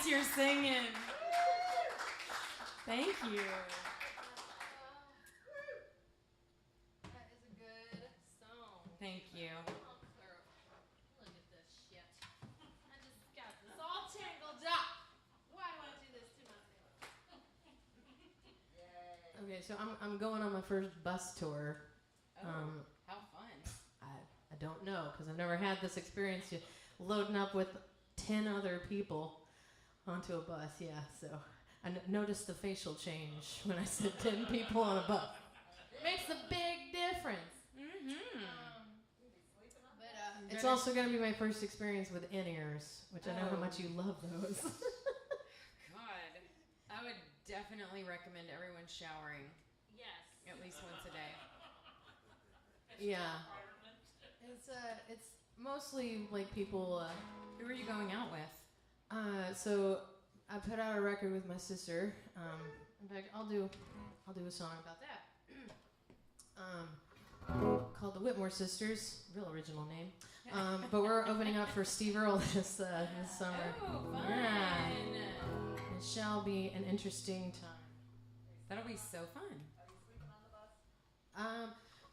you're singing. Thank you. That is a good song. Thank you. Look at this shit. I just got this all tangled up. Why do I do this to myself? Okay, so I'm going on my first bus tour. How fun. I don't know, because I've never had this experience yet. Loading up with 10 other people onto a bus, yeah. So I noticed the facial change when I said 10 people on a bus. Makes a big difference. Mm-hmm. It's also going to be my first experience with in-ears, which I know how much you love those. God, I would definitely recommend everyone showering. Yes. At least once a day. Yeah. It's mostly like people. Who are you going out with? So I put out a record with my sister. In fact, I'll do a song about that. Called the Whitmore Sisters, real original name. But we're opening up for Steve Earle this summer. Oh, fun. Yeah. It shall be an interesting time. That'll be so fun.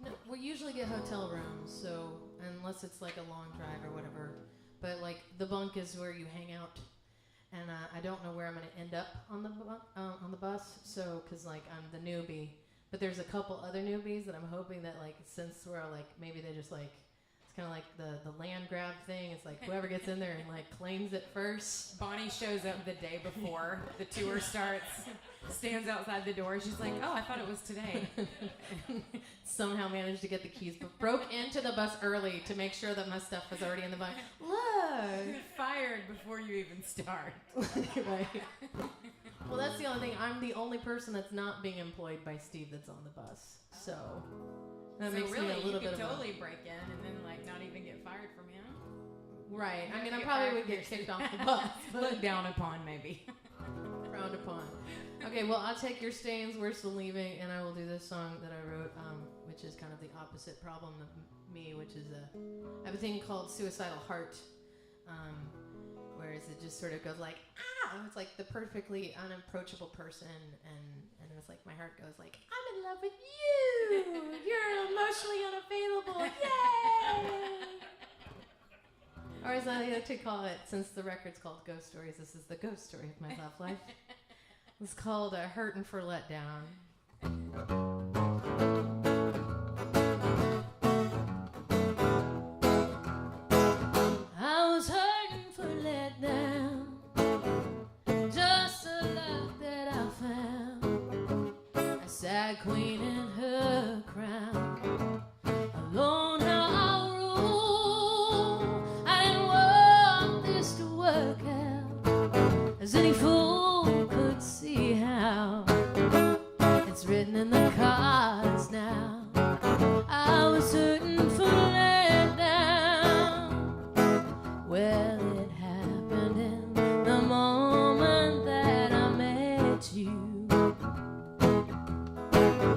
No, we usually get hotel rooms, so unless it's like a long drive or whatever. But like the bunk is where you hang out, and I don't know where I'm gonna end up on the bus. So, cause like I'm the newbie, but there's a couple other newbies that I'm hoping that like since we're like maybe they just like it's kind of like the land grab thing. It's like whoever gets in there and like claims it first. Bonnie shows up the day before the tour starts, stands outside the door. She's like, "Oh, I thought it was today." Somehow managed to get the keys, but broke into the bus early to make sure that my stuff was already in the bus. Look! Fired before you even start. Right. Well, that's the only thing. I'm the only person that's not being employed by Steve that's on the bus. So that makes really, me a little you bit could of totally break in and then like not even get fired from him. Right. I mean, I Get probably fired would from get your kicked off the bus. Looked down upon, maybe. Frowned upon. Okay, well, I'll take your stains, we're still leaving, and I will do this song that I wrote, which is kind of the opposite problem of me, which is I have a thing called Suicidal Heart, whereas it just sort of goes like, ah! It's like the perfectly unapproachable person, and it's like my heart goes like, I'm in love with you! You're emotionally unavailable! Yay! Or as I like to call it, since the record's called Ghost Stories, this is the ghost story of my love life. It's called Hurtin' for Letdown. I was hurting for letdown, just the luck that I found. A sad queen in her crown, alone how I rule. I didn't want this to work out, as any fool could see how. It's written in the cards now. I was hurting for letdown. Well, it happened in the moment that I met you.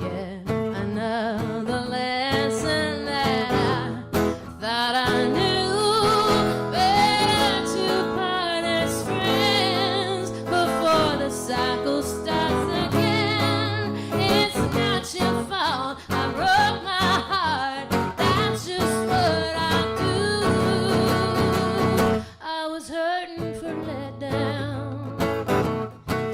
Yeah, another lesson that I thought I knew. Better to part as friends before the cycle starts again. It's not your fault I broke my heart. That's just what I do. I was hurting for letdown,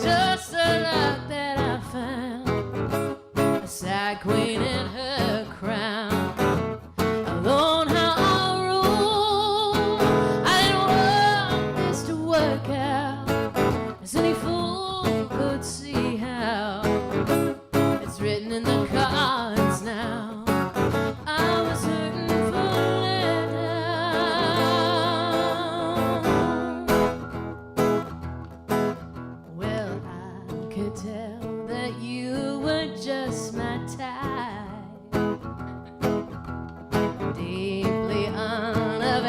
just the luck that I found. A sad queen in her crown, alone how I rule. I didn't want this to work out, as any fool could see how. It's written in the cards now. I was hurting for letdown. Well, I could tell that you were just my type, deeply unavailable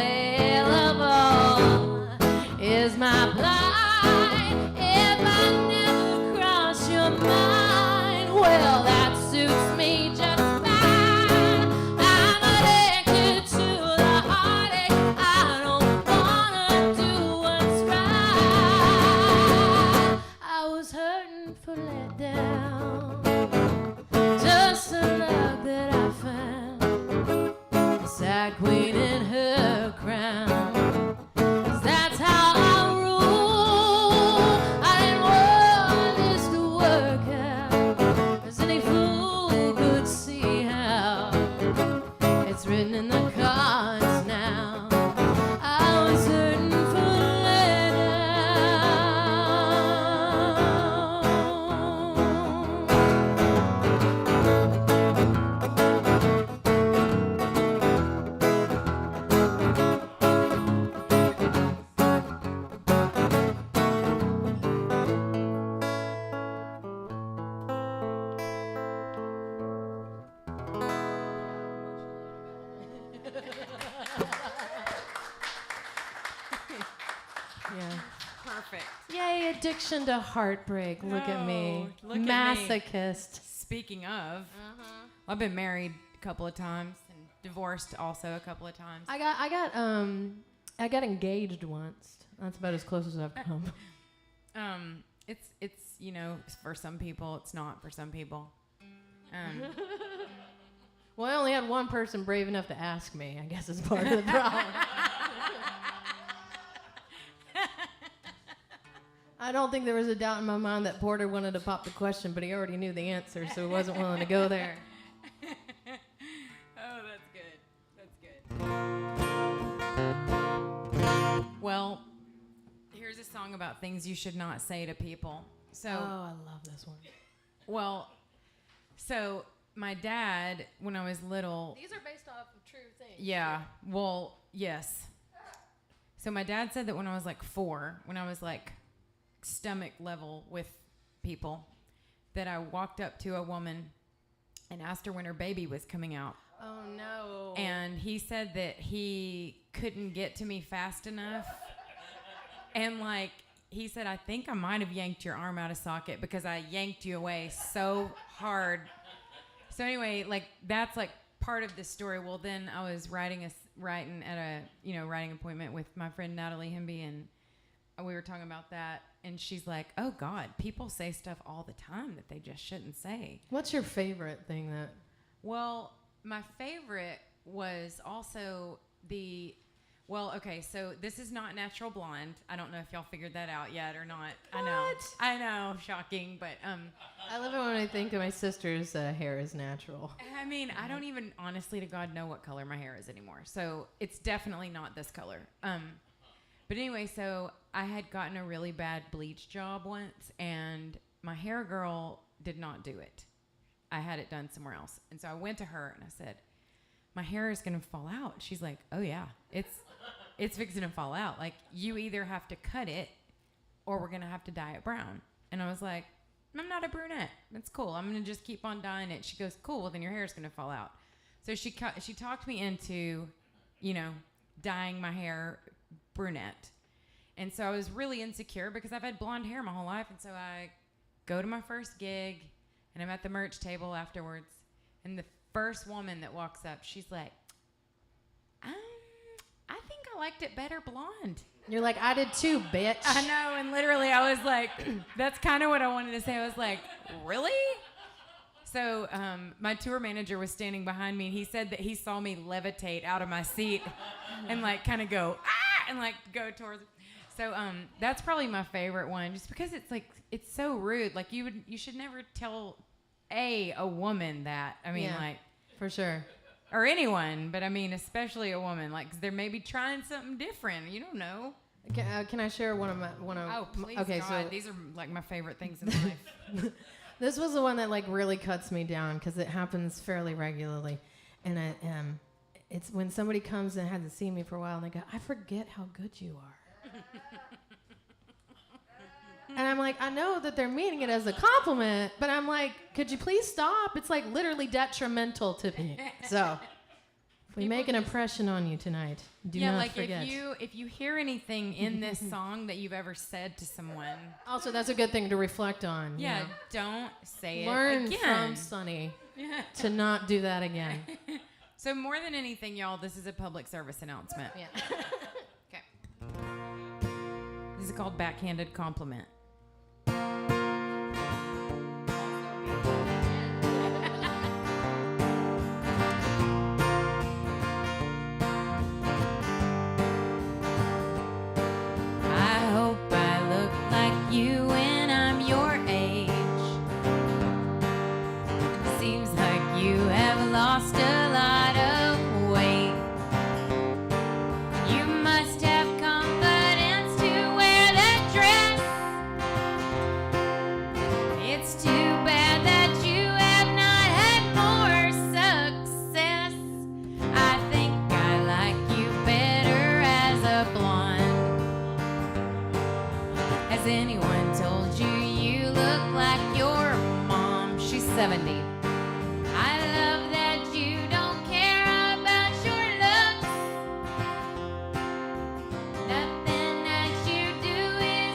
is my plight. If I never cross your mind, well, that suits me just fine. I'm addicted to the heartache. I don't wanna do what's right. Perfect. Yay, addiction to heartbreak. Look at me. No, look at me. Masochist. Speaking of, I've been married a couple of times and divorced also a couple of times. I got engaged once. That's about as close as I've come. It's you know, for some people, it's not for some people. Well, I only had one person brave enough to ask me. I guess is part of the problem. I don't think there was a doubt in my mind that Porter wanted to pop the question, but he already knew the answer, so he wasn't willing to go there. Oh, that's good. That's good. Well, here's a song about things you should not say to people. So, I love this one. well, so my dad, when I was little, These are based off of true things. yeah, well, yes. So my dad said that when I was like 4, when I was like stomach level with people, that I walked up to a woman and asked her when her baby was coming out. Oh, no. And he said that he couldn't get to me fast enough. And like, he said, I think I might have yanked your arm out of socket because I yanked you away so hard. So anyway, like, that's like part of this story. Well, then I was writing at a, writing appointment with my friend Natalie Hemby, and we were talking about that. And she's like, oh God, people say stuff all the time that they just shouldn't say. What's your favorite thing that... Well, my favorite was also so this is not Natural Blonde. I don't know if y'all figured that out yet or not. What? I know, shocking, but I love it when I think of my sister's hair is natural. I mean, I don't even honestly to God know what color my hair is anymore. So it's definitely not this color. But anyway, so I had gotten a really bad bleach job once, and my hair girl did not do it. I had it done somewhere else. And so I went to her and I said, my hair is going to fall out. She's like, oh yeah, it's fixing to fall out. Like, you either have to cut it or we're going to have to dye it brown. And I was like, I'm not a brunette. It's cool. I'm going to just keep on dyeing it. She goes, cool. Well, then your hair is going to fall out. So she talked me into, dyeing my hair brunette. And so I was really insecure because I've had blonde hair my whole life. And so I go to my first gig and I'm at the merch table afterwards. And the first woman that walks up, she's like, I think I liked it better blonde. You're like, I did too, bitch. I know. And literally I was like, that's kind of what I wanted to say. I was like, really? So my tour manager was standing behind me, and he said that he saw me levitate out of my seat and like kind of go, ah, and like go towards. So that's probably my favorite one, just because it's like, it's so rude. Like you should never tell a woman that. I mean, Yeah, like, for sure. or anyone, but I mean, especially a woman. Like, 'cause they're maybe trying something different. You don't know. Can I share one of? Oh, please, Okay, God. so These are like my favorite things in life. this was the one that like really cuts me down because it happens fairly regularly, and it's when somebody comes and hasn't seen me for a while and they go, I forget how good you are. And I'm like, I know that they're meaning it as a compliment, but I'm like, could you please stop? It's like literally detrimental to me. So if we make an impression on you tonight, do not like forget. if you hear anything in this song that you've ever said to someone, Also, that's a good thing to reflect on. you know? don't say Learn it again. from Sonny to not do that again. So more than anything, y'all, this is a public service announcement. Yeah. Okay. This is called Backhanded Compliment. I hope I look like you when I'm your age. Seems like you have lost a lot of weight. You must have confidence to wear that dress. It's too bad that you have not had more success. I think I like you better as a blonde. Has anyone told you you look like your mom? She's 70. I love that you don't care about your looks. Nothing that you do is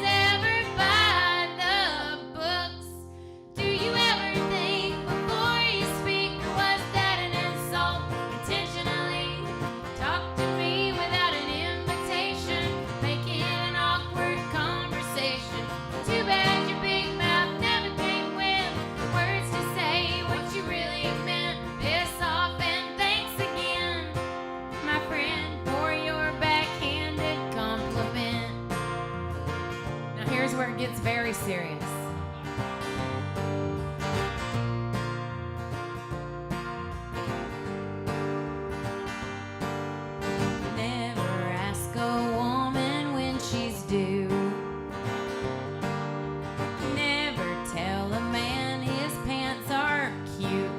Here's where it gets very serious. Never ask a woman when she's due. Never tell a man his pants are cute.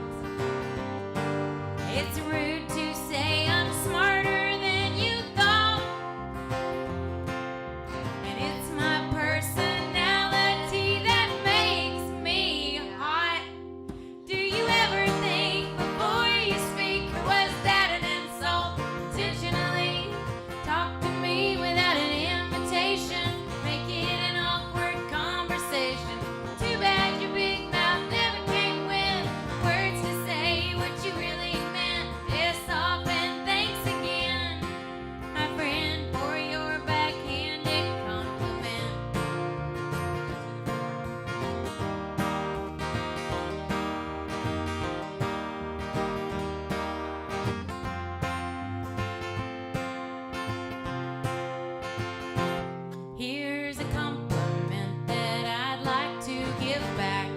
It's rude to say I'm smarter than you thought. And it's my personality that makes me hot. Do you ever think before you speak, or was that an insult intentionally? Talk to me without an invitation, make it an awkward conversation. Too bad your big mouth never came with words to say what you really meant. Piss off and thanks again, my friend, for your backhanded compliment. Here's a compliment that I'd like to give back.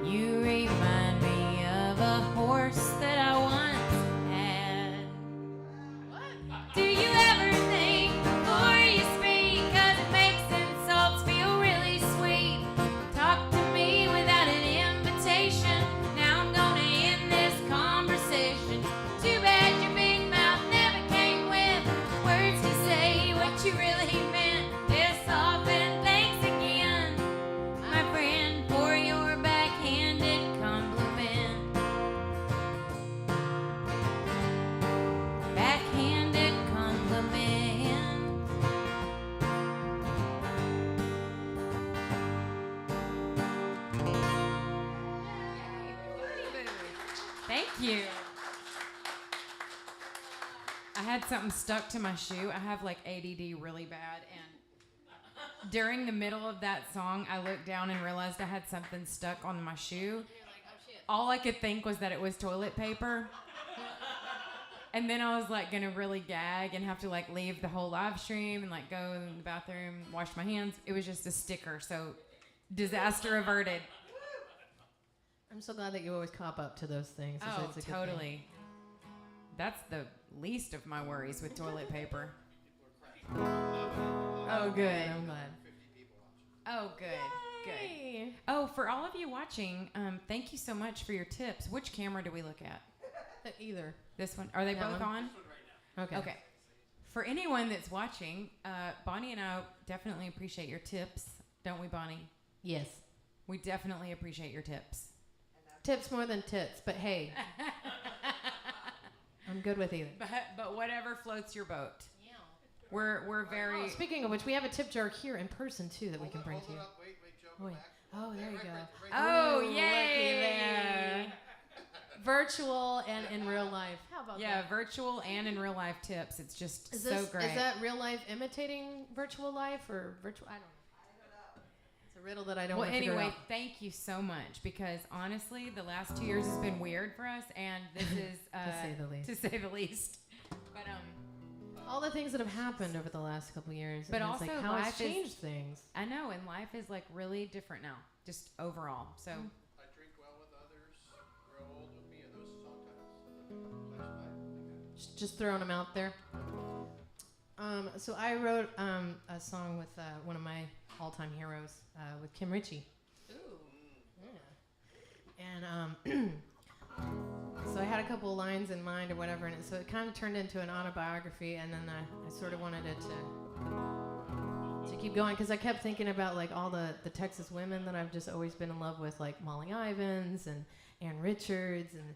You remind me of a horse that I once had. Do you ever think before you speak? 'Cause it makes insults feel really sweet. Talk to me without an invitation. Now I'm gonna end this conversation. Too bad your big mouth never came with words to say what you really meant. Piss off and thanks again, my friend, for your backhanded compliment. Backhanded compliment. Thank you. I had something stuck to my shoe. I have like ADD really bad, and during the middle of that song, I looked down and realized I had something stuck on my shoe. All I could think was that it was toilet paper. And then I was like gonna really gag and have to like leave the whole live stream and like go in the bathroom, wash my hands. It was just a sticker, so disaster averted. I'm so glad that you always cop up to those things. Oh, It's a good totally. thing. That's the least of my worries with toilet paper. Oh, good. I'm glad. Oh, good. Good. Hey. Oh, for all of you watching, thank you so much for your tips. Which camera do we look at? Either. This one? Are they That both one? on? Okay. Okay. For anyone that's watching, Bonnie and I definitely appreciate your tips. Don't we, Bonnie? Yes. We definitely appreciate your tips. Tips more than tits, but hey, I'm good with either. But whatever floats your boat. We're very... Oh, speaking of which, we have a tip jar here in person too that we can bring to you. Wait, Joe, Oh, wait. Oh, there you go. Oh, Ooh, yay! looky there. Virtual and in real life. How about Yeah, that? virtual and in real life tips. It's just Is so this great. is that real life imitating virtual life or virtual? I don't know. It's a riddle that I don't Well, want to figure anyway, out. thank you so much, because honestly, the last 2 years has been weird for us, and this is say the least. To say the least. But All the things that have happened over the last couple years. But and it's also like how life it's is- changed things. I know, and life is like really different now, just overall. So I drink well with others, grow old with me, and those song titles. Just throwing them out there. So I wrote a song with one of my all-time heroes, with Kim Ritchie. ooh. Yeah. And so I had a couple of lines in mind or whatever, and so it kind of turned into an autobiography, and then I sort of wanted it to keep going, because I kept thinking about like all the Texas women that I've just always been in love with, like Molly Ivins and Ann Richards and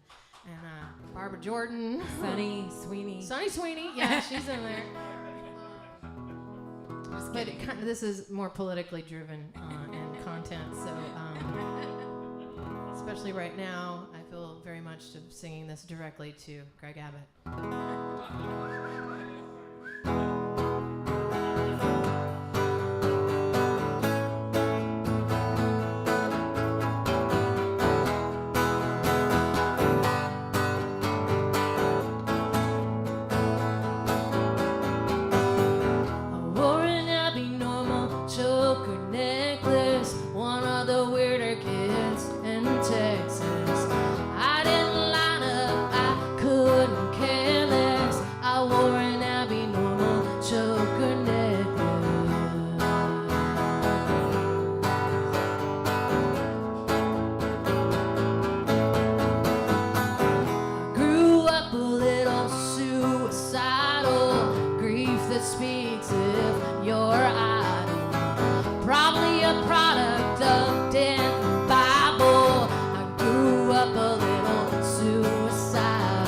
Barbara Jordan. Sunny, Sweeney. Sonny Sweeney, yeah, she's in there. Just But kidding. this is more politically driven in content, so especially right now, I feel very much singing this directly to Greg Abbott. I wore an Abbey normal a product of dead Bible. I grew up a little suicidal.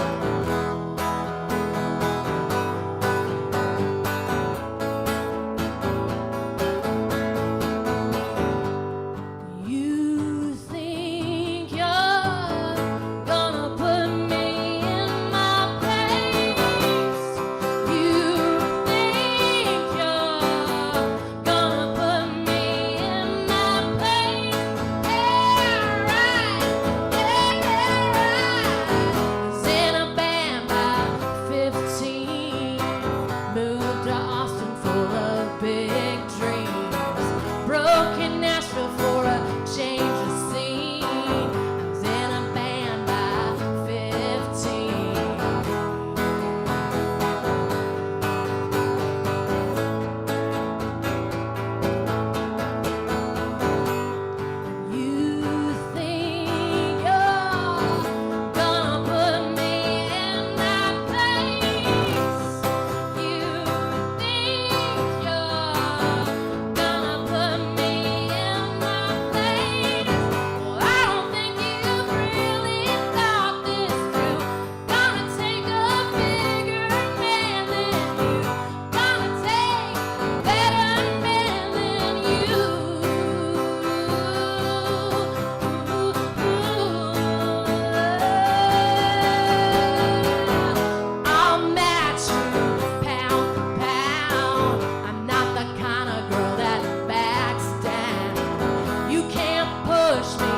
You think you're gonna put me in my place? You think you're gonna put me in my place? Yeah, right. Yeah, right. Was in a band by 15. Moved to Austin full of big dreams. Broke in Nashville for a change of scene. I was in a band by 15. You think you're gonna put me in my place? You think you're gonna put me in my place? Well, I don't think you've really thought this through. Gonna take a bigger man than you. Gonna take a better man than you. I'll match you pound for pound. I'm not the kind of girl that backs down. You can't push me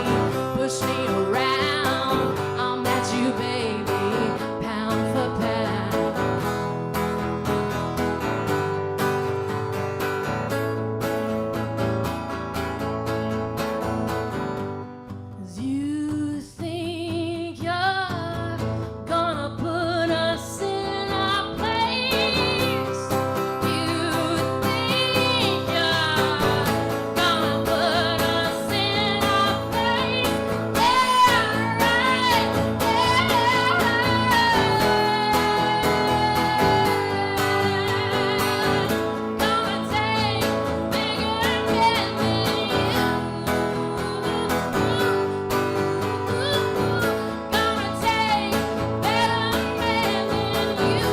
around. I'll match you, baby, pound for pound. 'Cause you think you're gonna put us in our place. You think you're gonna put us in our place. Yeah, right. Yeah. Gonna take bigger men than you. Gonna take better men than you.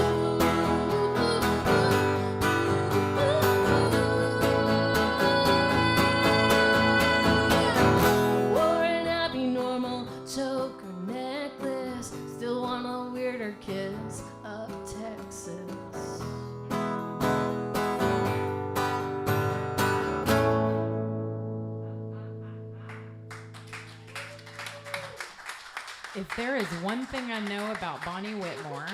Wore an abnormal choker necklace. Still one of the weirder kids of Texas. If there is one thing I know about Bonnie Whitmore,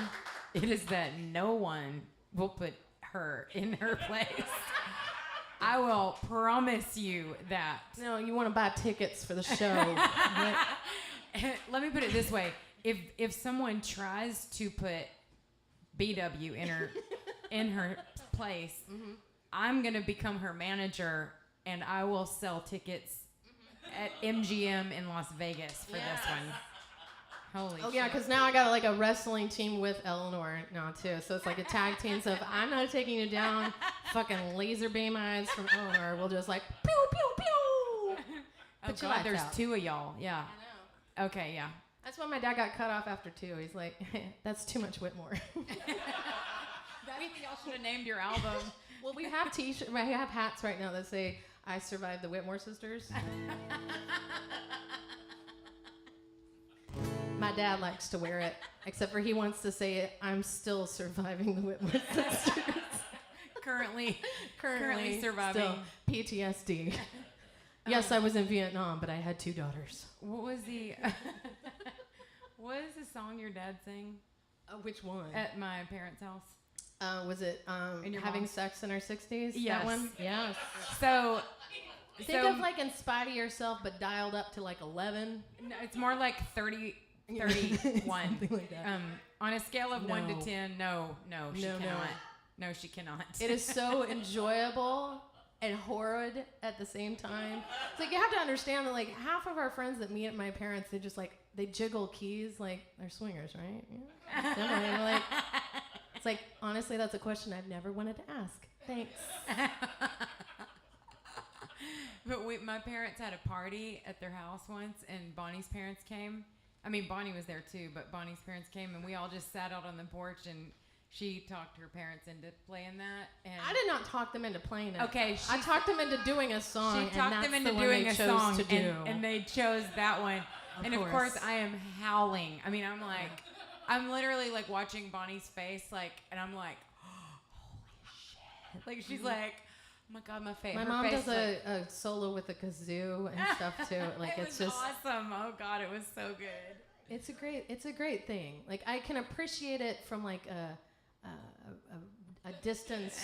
it is that no one will put her in her place. I will promise you that. No, you want to buy tickets for the show. Right? Let me put it this way: if someone tries to put BW in her place, I'm gonna become her manager, and I will sell tickets at MGM in Las Vegas for this one. Holy Oh shit. yeah, because now I got like a wrestling team with Eleanor now too, so it's like a tag team. So if I'm not taking you down, fucking laser beam eyes from Eleanor, we'll just like pew pew pew. Oh Put your God, lights there's out. two of y'all. Yeah. I know. Okay, yeah. That's why my dad got cut off after 2. He's like, that's too much Whitmore. Maybe y'all should have named your album. Well, we have t-shirts, we have hats right now that say, "I survived the Whitmore sisters." My dad likes to wear it, except for he wants to say it, "I'm still surviving the Whitmore sisters." Currently Currently surviving. still PTSD. Yes, I was in Vietnam, but I had 2 daughters. What was the what is the song your dad sang Which one? at my parents' house? Was it In your having mom's- sex in our 60s? Yes. That one? Yes. So Think of like In Spite of Yourself, but dialed up to like 11. no, it's more like 31. Something like that. On a scale of 1 No. to 10, no, she No, no. cannot. No, she cannot. It is so enjoyable and horrid at the same time. It's like you have to understand that like half of our friends that meet at my parents, they just like they jiggle keys like they're swingers, right? Yeah. Definitely, like, it's like honestly, that's a question I've never wanted to ask. Thanks. But my parents had a party at their house once, and Bonnie's parents came. I mean, Bonnie was there too, but Bonnie's parents came, and we all just sat out on the porch, and she talked her parents into playing that. And I did not talk them into playing it. Okay, I talked them into doing a song, she talked and them that's into the one doing they a chose song, to do. and they chose that one. And of course, course. I am howling. I mean, I'm literally like watching Bonnie's face, like, and I'm like, holy shit! Like she's like, oh my god, my face. My her mom face, does a solo with a kazoo and stuff too. Like it it's was just awesome. Oh god, it was so good. it's a great thing. Like I can appreciate it from like a distance.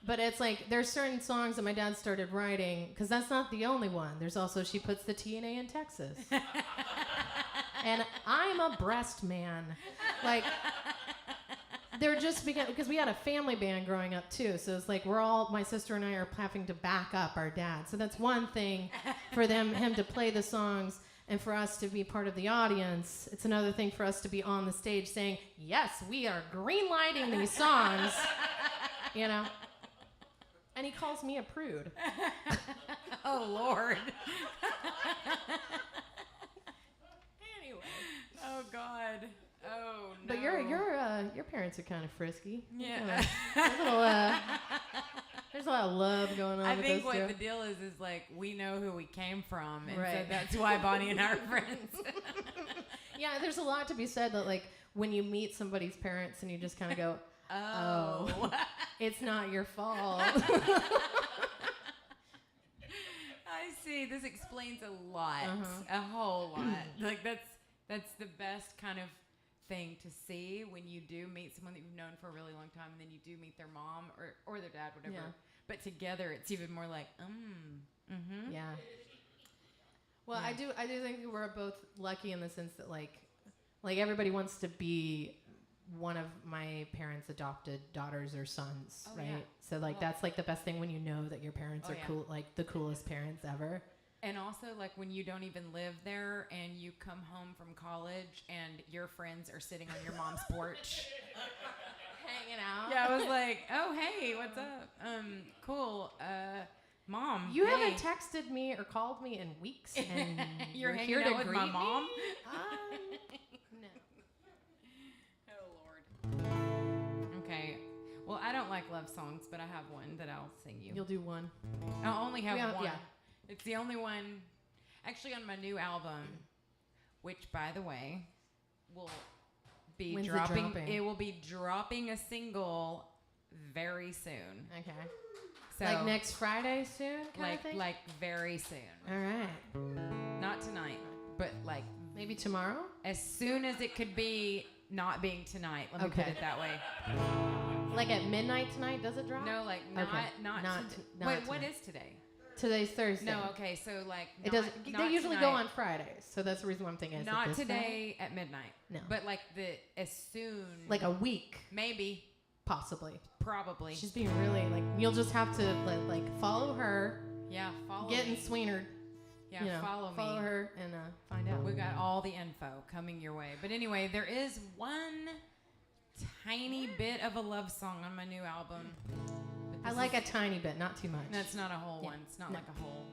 But it's like there's certain songs that my dad started writing because that's not the only one. There's also She Puts the TNA in Texas. And I'm a breast man. Like they're just because we had a family band growing up too. So it's like my sister and I are having to back up our dad. So that's one thing for him to play the songs and for us to be part of the audience. It's another thing for us to be on the stage saying, yes, we are green lighting these songs. You know? And he calls me a prude. Oh Lord. Anyway. Oh God. Oh no. But your parents are kind of frisky. Yeah. There's a lot of love going on. I with think those what two. the deal is like we know who we came from, and so Right. that's why Bonnie and I are friends. Yeah, there's a lot to be said that like when you meet somebody's parents and you just kind of go, Oh. it's not your fault. I see. This explains a lot, a whole lot. Like that's the best kind of thing to see when you do meet someone that you've known for a really long time, and then you do meet their mom or their dad, whatever. Yeah. But together, it's even more like, Yeah. Well, Yeah. I do think we're both lucky in the sense that like everybody wants to be one of my parents' adopted daughters or sons, right? Yeah. So like that's like the best thing when you know that your parents are yeah. cool, like the coolest parents ever. And also, like, when you don't even live there and you come home from college and your friends are sitting on your mom's porch. Hanging out. Yeah, I was like, oh, hey, what's up? Cool. Mom, You hey. haven't texted me or called me in weeks, and You're hanging here out to with greet my me? mom? No. Oh, Lord. Okay. Well, I don't like love songs, but I have one that I'll sing you. You'll do one. I'll only have one. Yeah. It's the only one, actually, on my new album, which, by the way, will be When's it dropping. dropping? It will be dropping a single very soon. Okay. So Like next Friday soon, kind of thing? like very soon. All right. Not tonight, but like Maybe tomorrow? as soon as it could be. Not being tonight. Let me put Okay. it that way. Like at midnight tonight, does it drop? No, like not Okay. not. Not Wait, what tonight. is today? Today's Thursday. No, okay, so like It not, doesn't. not They usually tonight. go on Fridays, so that's the reason why I'm thinking. Is it Not this today at midnight. No. But like as soon. Friday? Like a week, maybe, possibly. probably. She's being really like. You'll just have to like follow her, Yeah, follow get me. in Sweeney. Yeah, You know, follow me. Follow her and find out. We got all the info coming your way. But anyway, there is one tiny bit of a love song on my new album. But I this like is- a tiny bit, not too much. That's not a whole Yeah. one. It's not No. like a whole.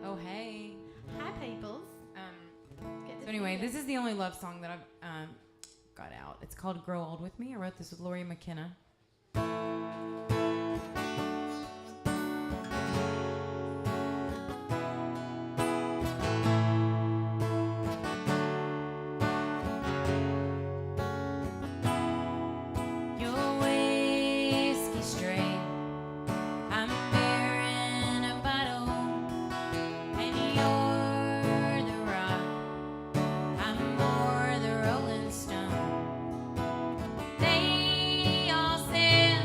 Oh hey. Hi, peoples. So anyway, this is the only love song that I've got out. It's called "Grow Old with Me." I wrote this with Lori McKenna. Your whiskey straight, I'm bearing a bottle, and you're the rock, I'm more the Rolling Stone. They all said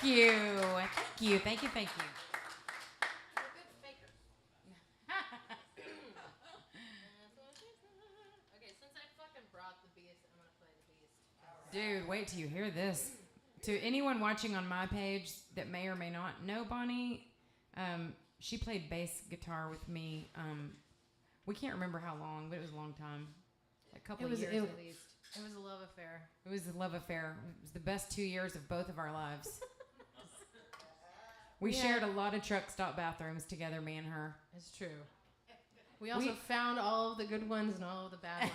you. Thank you. Thank you. Thank you. You're a good faker. Okay, since I fucking brought the beast, I'm gonna play the beast. Dude, wait till you hear this. To anyone watching on my page that may or may not know Bonnie, she played bass guitar with me. We can't remember how long, but it was a long time. A couple of years at least. It was a love affair. It was a love affair. It was the best 2 years of both of our lives. We shared a lot of truck stop bathrooms together, me and her. It's true. We also found all of the good ones and all of the bad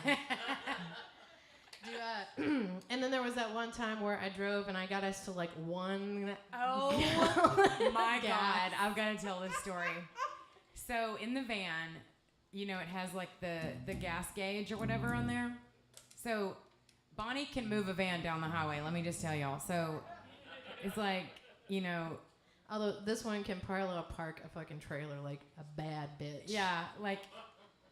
ones. And then there was that one time where I drove and I got us to like 1 Oh my gas. God. I've got to tell this story. So in the van, you know, it has like the gas gauge or whatever on there. So Bonnie can move a van down the highway. Let me just tell y'all. So it's like, you know. Although this one can parallel park a fucking trailer like a bad bitch. Yeah, like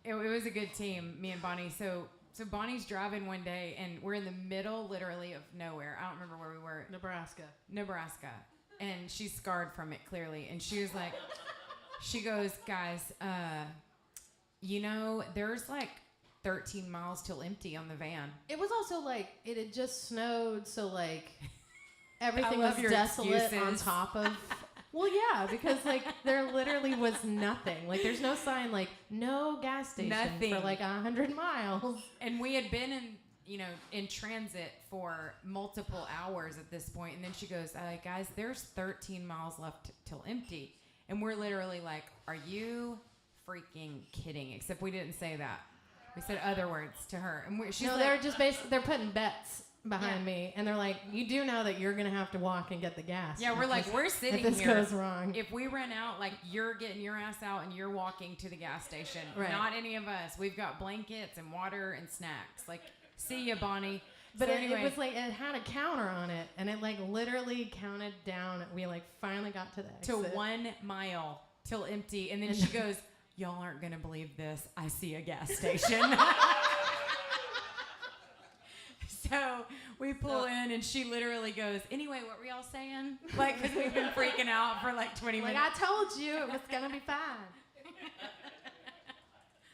it was a good team, me and Bonnie. So Bonnie's driving one day and we're in the middle literally of nowhere. I don't remember where we were. Nebraska. And she's scarred from it clearly. And she was like, she goes, guys, you know, there's like 13 miles till empty on the van. It was also like, it had just snowed, so like everything love was your desolate excuses. on top of. Well, yeah, because like there literally was nothing. Like there's no sign, like no gas station Nothing. for like 100 miles. And we had been in transit for multiple hours at this point. And then she goes, guys, there's 13 miles left till empty. And we're literally like, are you freaking kidding? Except we didn't say that. We said other words to her. And she's No, like, they're just they're putting bets behind me, and they're like, you do know that you're gonna have to walk and get the gas. yeah, we're like, we're sitting if this here. goes wrong. If we run out, like, you're getting your ass out and you're walking to the gas station. Right. Not any of us. We've got blankets and water and snacks. Like, see ya, Bonnie. But So it was like, it had a counter on it, and it like literally counted down. We like finally got to the exit. to 1 mile till empty. And then she goes, y'all aren't going to believe this. I see a gas station. So we pull in, and she literally goes, anyway, what were y'all saying? Like, because we've been freaking out for like 20 Like, minutes. I told you it was gonna be fine.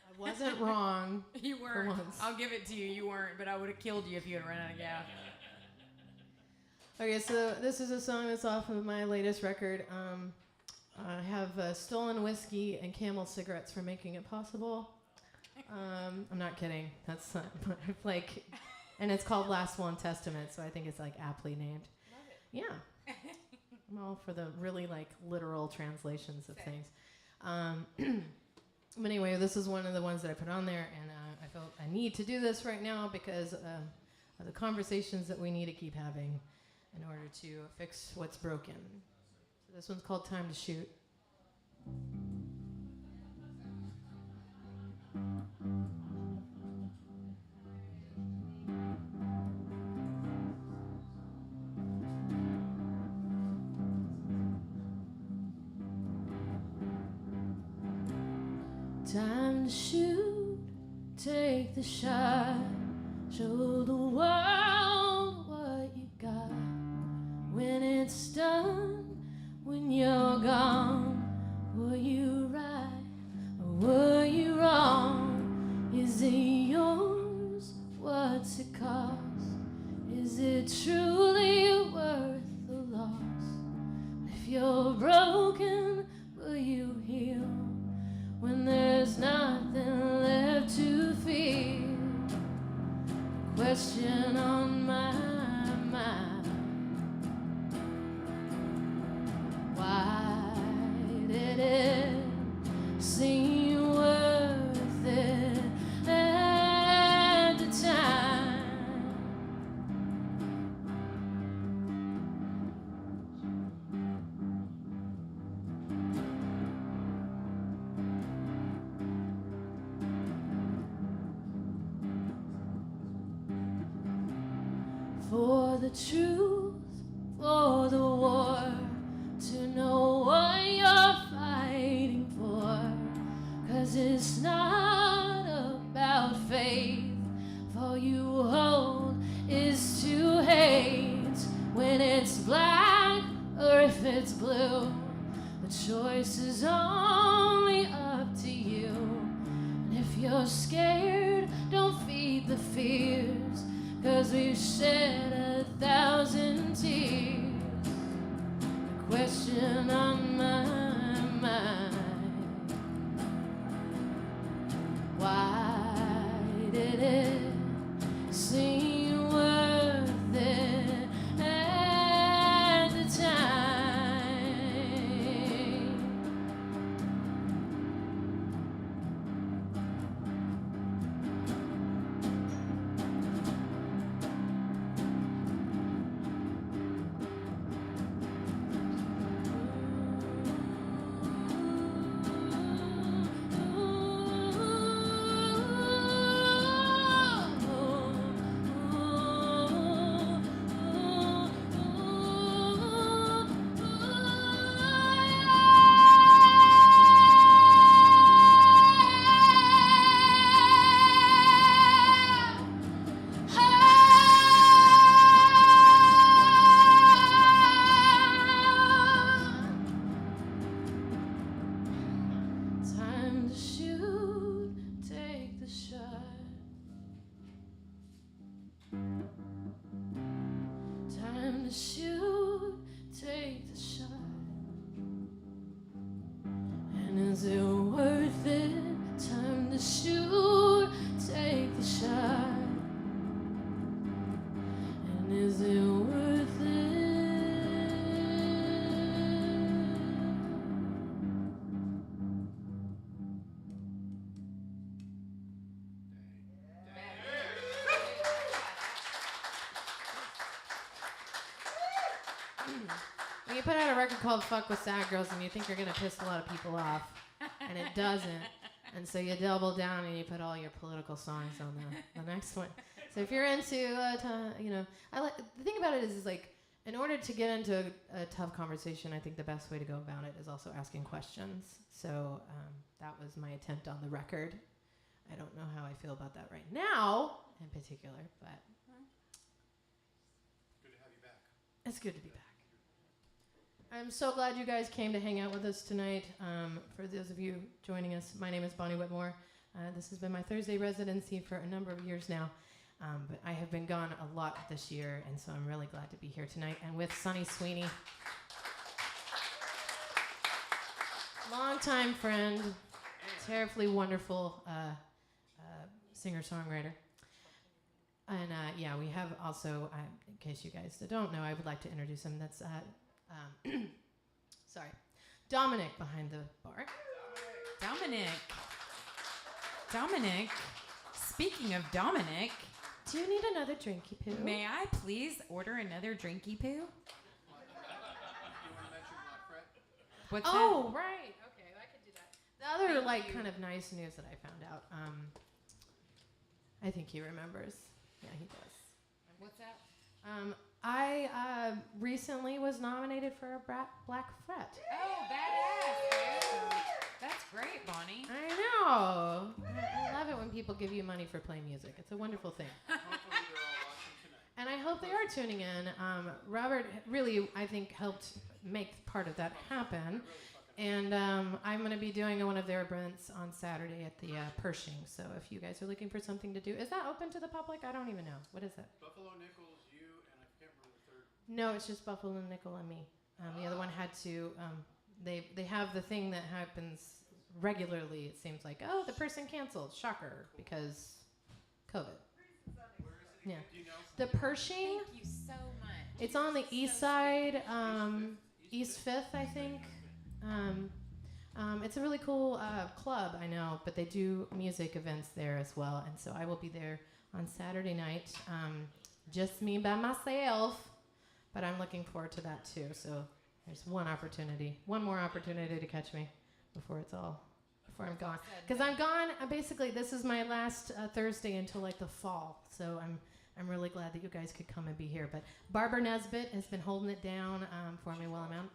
I wasn't wrong. You weren't. once. I'll give it to you. You weren't, but I would have killed you if you had run out of gas. Okay, so this is a song that's off of my latest record. I have stolen whiskey and Camel cigarettes for making it possible. I'm not kidding. That's like, and it's called Last Will and Testament, so I think it's like aptly named. Love it. Yeah. I'm all for the really like literal translations of things. But anyway, this is one of the ones that I put on there, and I felt I need to do this right now because of the conversations that we need to keep having in order to fix what's broken. So this one's called Time to Shoot. Time to shoot, take the shot, show the world what you got. When it's done, when you're gone, were you right or were you wrong? Is it yours? What's it cost? Is it truly worth the loss? If you're broken, will you heal? When there's nothing left to feel, question on my mind. Why did it seem worth it at the time? For the truth, for the war, to know what you're fighting for. 'Cause it's not about faith, for you hold is to hate. When it's black or don't feed the fears, 'cause we've shed 1,000 tears. A question on my mind. Why did it seem worth it at the time? Time to shoot, take the shot. Time to shoot, take the shot. And is it worth it? Time to shoot, take the shot. And is it worth it? When you put out a record called Fuck with Sad Girls and you think you're going to piss a lot of people off, and it doesn't, and so you double down and you put all your political songs on the next one. So if you're into, the thing about it is like, in order to get into a tough conversation, I think the best way to go about it is also asking questions. So that was my attempt on the record. I don't know how I feel about that right now, in particular, but Good to have you back. it's good to be back. I'm so glad you guys came to hang out with us tonight. For those of you joining us, my name is Bonnie Whitmore. This has been my Thursday residency for a number of years now. But I have been gone a lot this year, and so I'm really glad to be here tonight. And with Sonny Sweeney, longtime friend, terribly wonderful singer-songwriter. And we have also, in case you guys don't know, I would like to introduce him. That's Dominic behind the bar. Dominic. Speaking of Dominic, Do you need another drinky poo? may I please order another drinky poo? You want to mention Black Fret? What's Oh, right. Okay, I could do that. The other kind of nice news that I found out. I think he remembers. Yeah, he does. that? What's that? I recently was nominated for a Black Fret. Oh, badass, dude. That's great, Bonnie. I know. I love it when people give you money for playing music. It's a wonderful thing. Hopefully they're all watching tonight. And I hope they are tuning in. Robert really, I think, helped make part of that happen. And I'm going to be doing one of their events on Saturday at the Pershing. So if you guys are looking for something to do, is that open to the public? I don't even know. What is it? Buffalo Nichols, you, and I can't remember the third. No, it's just Buffalo Nickel and me. The other one had to. They have the thing that happens regularly. It seems like, oh, the person canceled. Shocker, because COVID. Where is it? Yeah. Do you know? The Pershing. Thank you so much. It's on the east side, East 5th, I think. It's a really cool club, I know, but they do music events there as well. And so I will be there on Saturday night, just me by myself. But I'm looking forward to that too. So there's one more opportunity to catch me before I'm gone. Because I'm gone. Basically, this is my last Thursday until like the fall. So I'm really glad that you guys could come and be here. But Barbara Nesbitt has been holding it down for me while I'm out.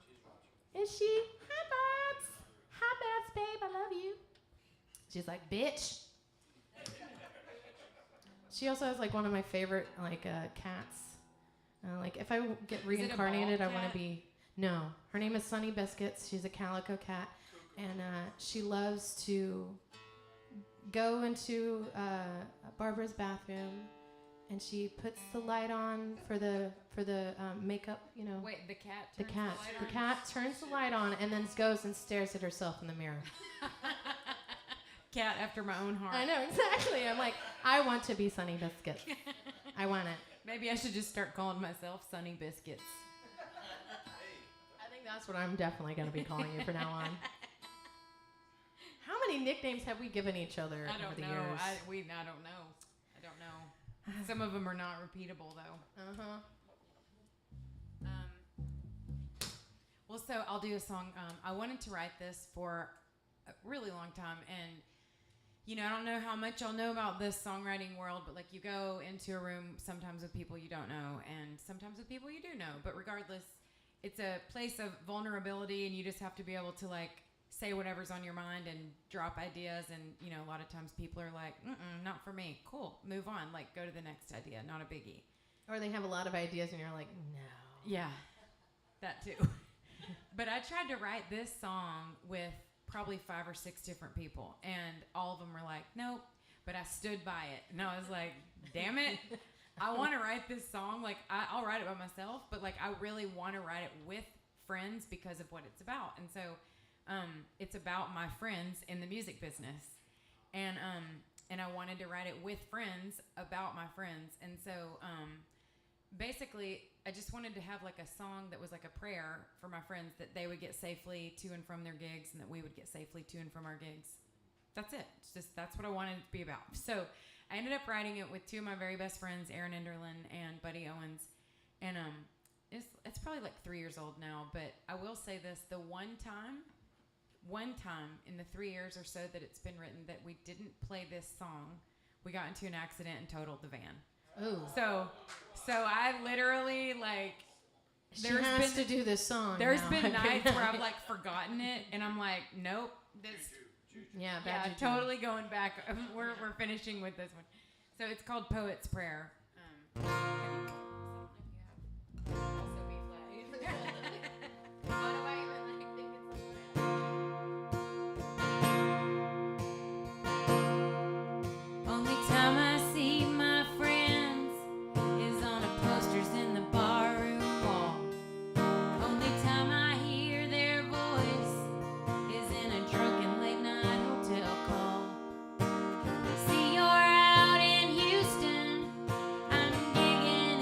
Is she? Hi, Barbs. Hi, Babs, babe. I love you. She's like, bitch. She also has like one of my favorite cats. Like if I get reincarnated, I want to be. No, her name is Sunny Biscuits. She's a calico cat, and she loves to go into Barbara's bathroom, and she puts the light on for the makeup. You know. Wait, the cat. The turns cat. light The on? cat turns the light on and then goes and stares at herself in the mirror. Cat after my own heart. I know, exactly. I'm like, I want to be Sunny Biscuits. I want it. Maybe I should just start calling myself Sunny Biscuits. I think that's what I'm definitely going to be calling you from now on. How many nicknames have we given each other I over don't the know. years? I don't know. Some of them are not repeatable though. Uh-huh. Well, so I'll do a song. I wanted to write this for a really long time, and you know, I don't know how much y'all know about this songwriting world, but like you go into a room sometimes with people you don't know, and sometimes with people you do know. But regardless, it's a place of vulnerability, and you just have to be able to like say whatever's on your mind and drop ideas. And you know, a lot of times people are like, "Not for me." Cool, move on. Like, go to the next idea. Not a biggie. Or they have a lot of ideas and you're like, no. Yeah, that too. But I tried to write this song with probably 5 or 6 different people, and all of them were like, nope. But I stood by it, and I was like, damn it, I want to write this song. Like, I'll write it by myself, but like I really want to write it with friends because of what it's about. And so it's about my friends in the music business, and I wanted to write it with friends about my friends. And so basically, I just wanted to have like a song that was like a prayer for my friends, that they would get safely to and from their gigs, and that we would get safely to and from our gigs. That's it. It's just, that's what I wanted it to be about. So I ended up writing it with 2 of my very best friends, Aaron Enderlin and Buddy Owens. And it's probably like 3 years old now, but I will say this: the one time in the 3 years or so that it's been written that we didn't play this song, we got into an accident and totaled the van. Ooh. So I literally like. She has to do this song. There's now. been nights where I've like forgotten it, and I'm like, nope, this. Yeah, Yeah, bad juju. totally going back. We're finishing with this one. So it's called Poet's Prayer. Also B flat. Only time I see my friends is on a posters in the barroom wall. Only time I hear their voice is in a drunken late night hotel call. See, you're out in Houston, I'm digging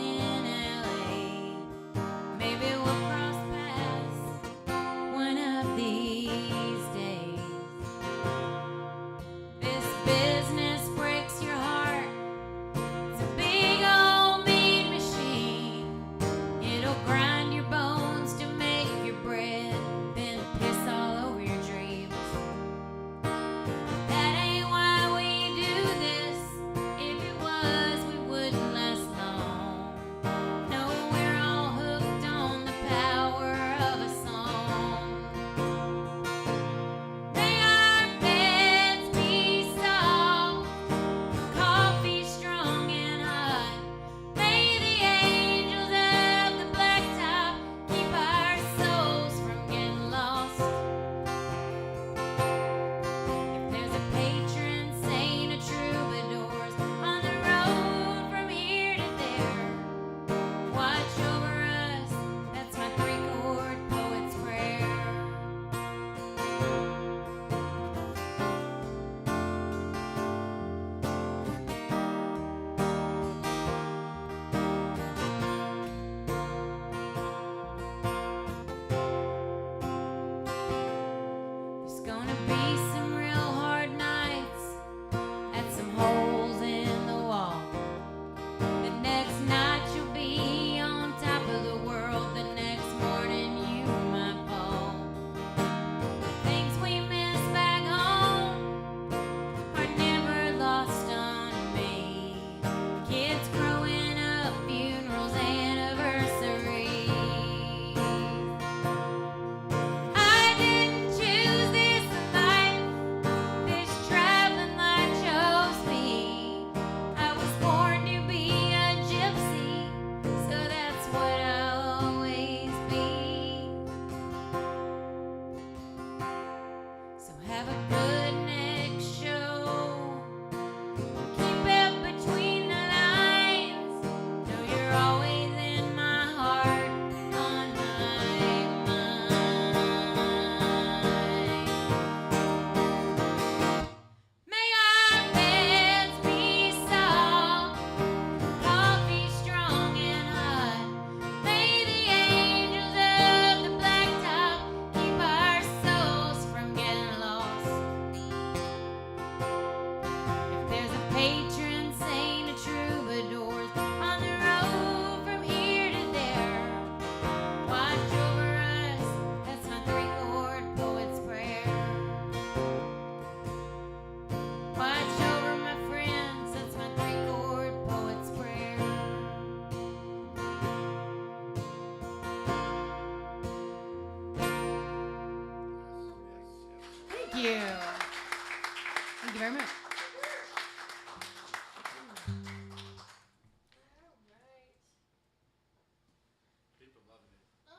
People loving it. I'm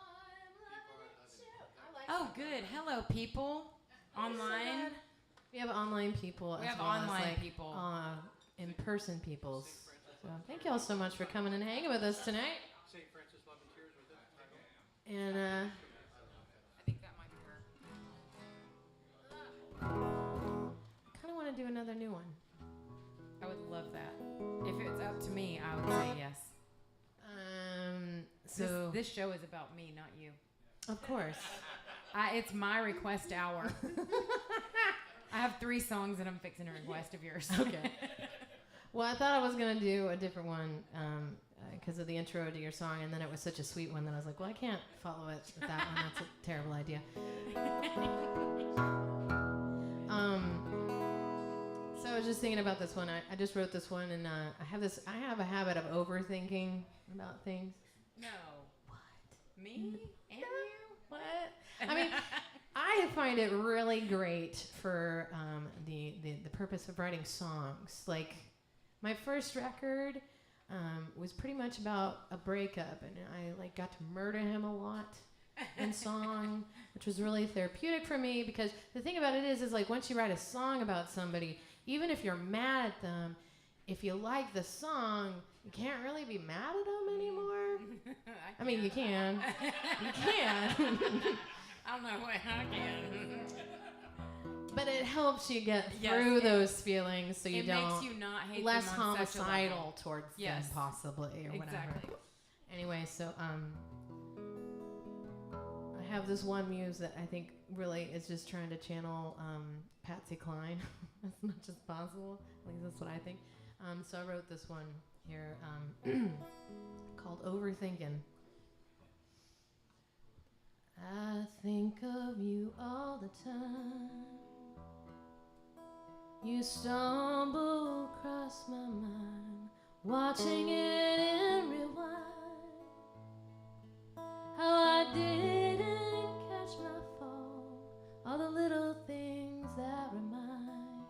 loving it too. I like Oh, that. good. Hello, people. Online. We have online people We as have well as online like people. in-person peoples. So thank y'all so much for coming and hanging with us tonight. St. Francis Love and Tears with it. And I think that might be her. kind of want to do another new one. I would love that. If it's up to me, I would say yes. So This show is about me, not you. of course. It's my request hour. I have 3 songs that I'm fixing to request of yours. Okay. Well, I thought I was gonna do a different one because of the intro to your song, and then it was such a sweet one that I was like, well, I can't follow it with that one. That's a terrible idea. So I was just thinking about this one. I just wrote this one, and I have a habit of overthinking about things. No. What? Me? And you? What? I mean, I find it really great for the purpose of writing songs. Like, my first record was pretty much about a breakup, and I like got to murder him a lot in song, which was really therapeutic for me, because the thing about it is like once you write a song about somebody, even if you're mad at them, if you like the song, you can't really be mad at them anymore. I mean, you can. You can. I don't know what I can. But it helps you get Yes, through those feelings so you It don't makes you not hate less them on such a level. homicidal towards Yes. them possibly or whatever. Exactly. Anyway, so I have this one muse that I think really is just trying to channel Patsy Cline as much as possible. At least that's what I think. So I wrote this one here called Overthinking. I think of you all the time. You stumble across my mind, watching it in rewind. How I didn't catch my fall, all the little things that remind,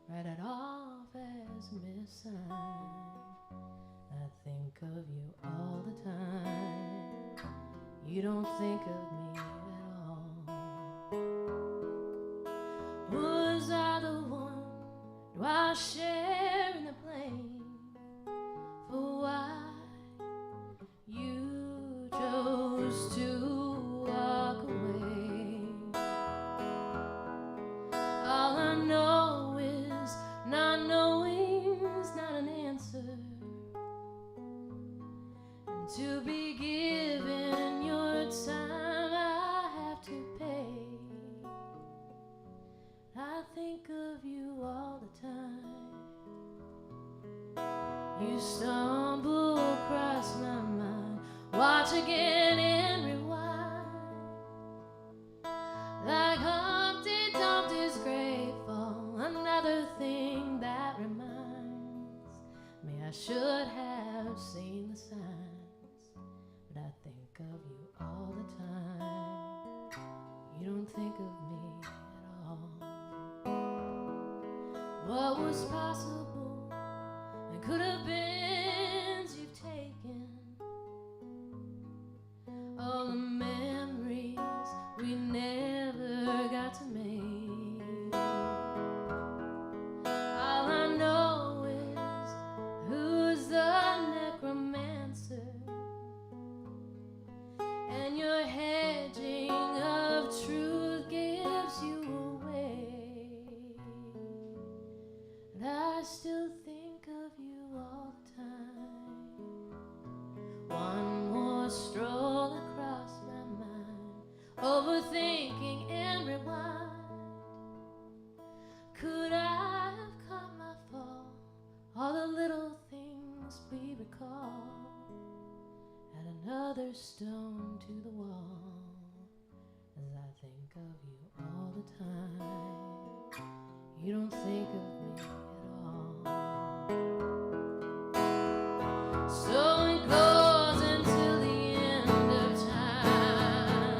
write it off as missing. I think of you all the time. You don't think of me at all. Was I the one? Do I share in the blame for why you chose to walk away? All I know is not knowing's not an answer, and to be given your time I have to pay. I think of you all the time. You stumble across my mind, watch again and rewind. Like Humpty Dumpty's grave fall, another thing that reminds me I should have seen the signs. But I think of you all the time. You don't think of me at all. What was possible and could have been, you've taken. All the memories we never got to make. All I know is who's the necromancer, and your hedging of truth gives you away. And I still think of you all the time. One more stroll across my mind, overthinking and rewind. Could I have caught my fall? All the little things we recall. Add another stone to the wall as I think of you all the time. You don't think of me at all. So it goes until the end of time.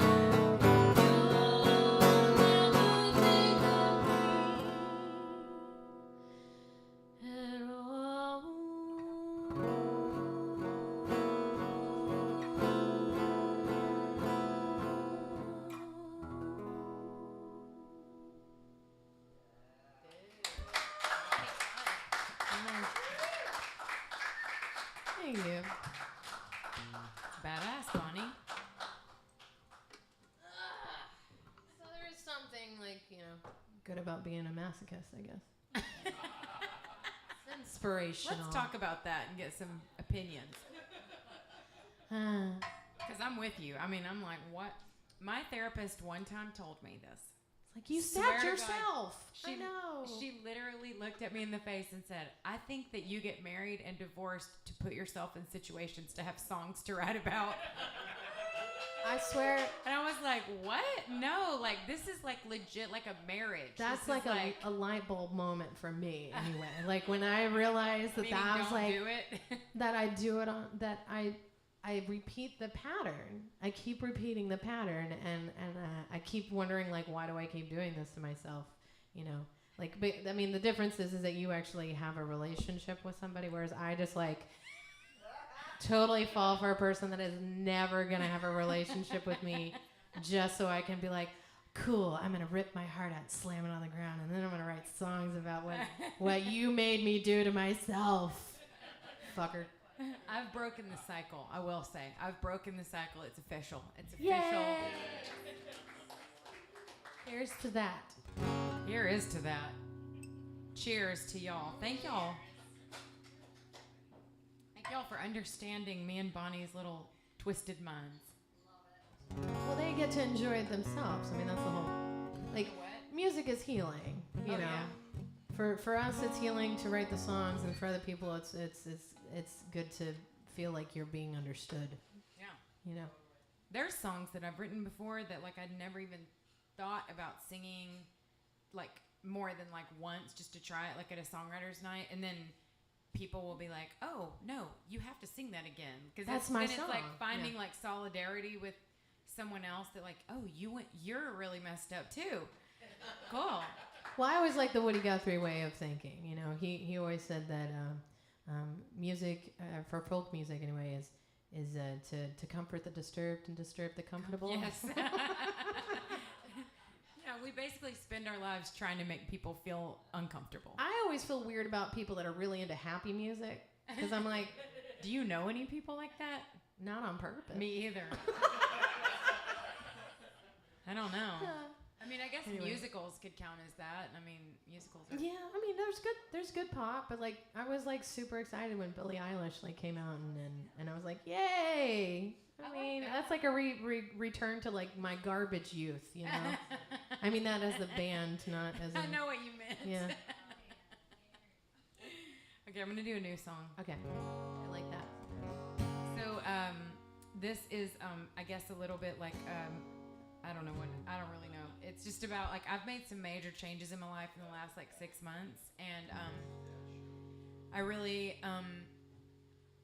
You'll never think of me at all. Thank you. Badass, Bonnie. So there is something like, good about being a masochist, I guess. It's inspirational. Let's talk about that and get some opinions. Because I'm with you. I mean, I'm like, what? My therapist one time told me this. It's like, you Swear stabbed to God, yourself. I know. She literally looked at me in the face and said, I think that you get married and divorced to put yourself in situations to have songs to write about. I swear. And I was like, what? No, like, this is like legit like a marriage. That's This is like a light bulb moment for me, anyway. Like, when I realized that meaning that was don't like, do it. that I do it on, that I repeat the pattern. I keep repeating the pattern, and I keep wondering, like, why do I keep doing this to myself? Like, but, I mean, the difference is that you actually have a relationship with somebody, whereas I just, like, totally fall for a person that is never going to have a relationship with me just so I can be like, cool, I'm going to rip my heart out, slam it on the ground, and then I'm going to write songs about what you made me do to myself, fucker. I've broken the cycle, I will say. I've broken the cycle. It's official. It's official. Yay! Here's to that. Here is to that. Cheers to y'all. Thank y'all. Thank y'all for understanding me and Bonnie's little twisted minds. Well, they get to enjoy it themselves. I mean, that's the whole, like, What? music is healing, you know. Yeah. For us, it's healing to write the songs, and for other people, it's good to feel like you're being understood. Yeah. You know. There's songs that I've written before that like I'd never even thought about singing like more than like once just to try it like at a songwriter's night, and then people will be like, "Oh no, you have to sing that again," because That's my then song. it's like finding Yeah. like solidarity with someone else that like, "Oh, you're really messed up too." Cool. Well, I always like the Woody Guthrie way of thinking. You know, he always said that music for folk music anyway is to comfort the disturbed and disturb the comfortable. Yes. Yeah, we basically spend our lives trying to make people feel uncomfortable. I always feel weird about people that are really into happy music because I'm like, Do you know any people like that? not on purpose. Me either. I don't know. I mean, I guess Anyway. musicals could count as that. I mean, musicals are... Yeah, I mean, there's good pop, but like I was like super excited when Billie Eilish like came out and I was like, yay! I like mean, that. that's like a return to like my garbage youth, you know. I mean that as the band, not as. I know what you meant. Yeah. Okay, I'm gonna do a new song. Okay. I like that. So, this is, I guess, a little bit like, I don't really know. It's just about like I've made some major changes in my life in the last like 6 months, and I really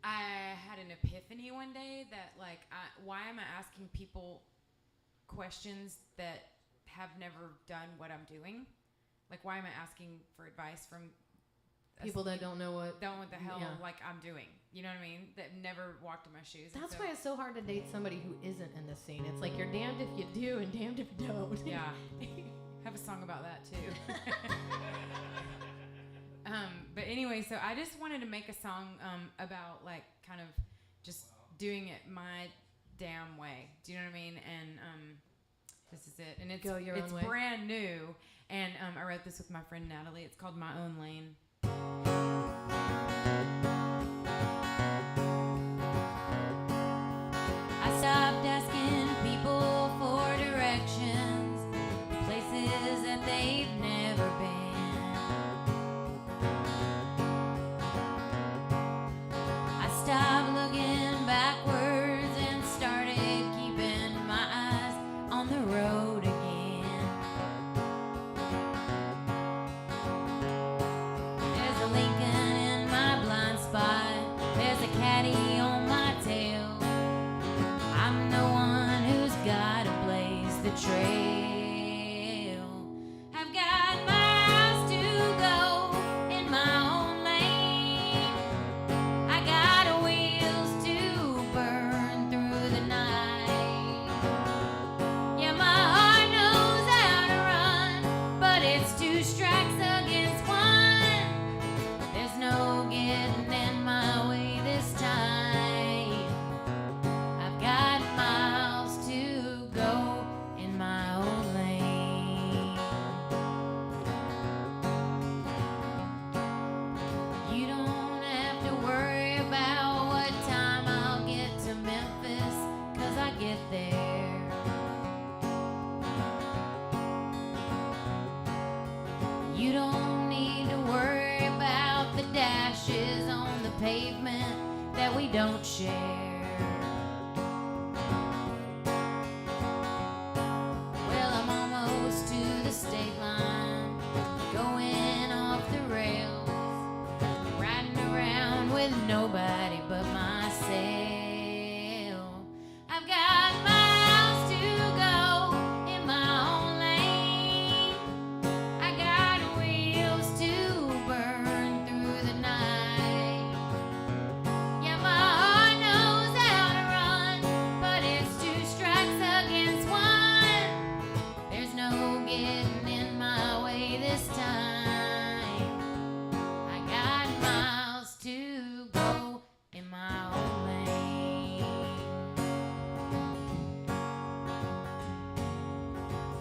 I had an epiphany one day that like why am I asking people questions that have never done what I'm doing? Like, why am I asking for advice from People that don't know what. the hell Yeah. like I'm doing? You know what I mean? That never walked in my shoes. And That's so- why it's so hard to date somebody who isn't in the scene. It's like you're damned if you do and damned if you don't. Yeah. Have a song about that too. But anyway, so I just wanted to make a song about like kind of just doing it my damn way. Do you know what I mean? And this is it. And it's Go your own way. brand new. And I wrote this with my friend Natalie. It's called My Own Lane. I stopped asking people for directions, places that they've never been. I stopped looking backwards and started keeping my eyes on the road again. There's a Lincoln in my pavement that we don't share. Well, I'm almost to the state line, going off the rails, riding around with nobody but myself. I've got miles to go in my own lane. I got wheels to burn through the night. Yeah, my heart knows how to run, but it's 2 strikes against 1. There's no getting in my way this time. I got miles to go in my own lane.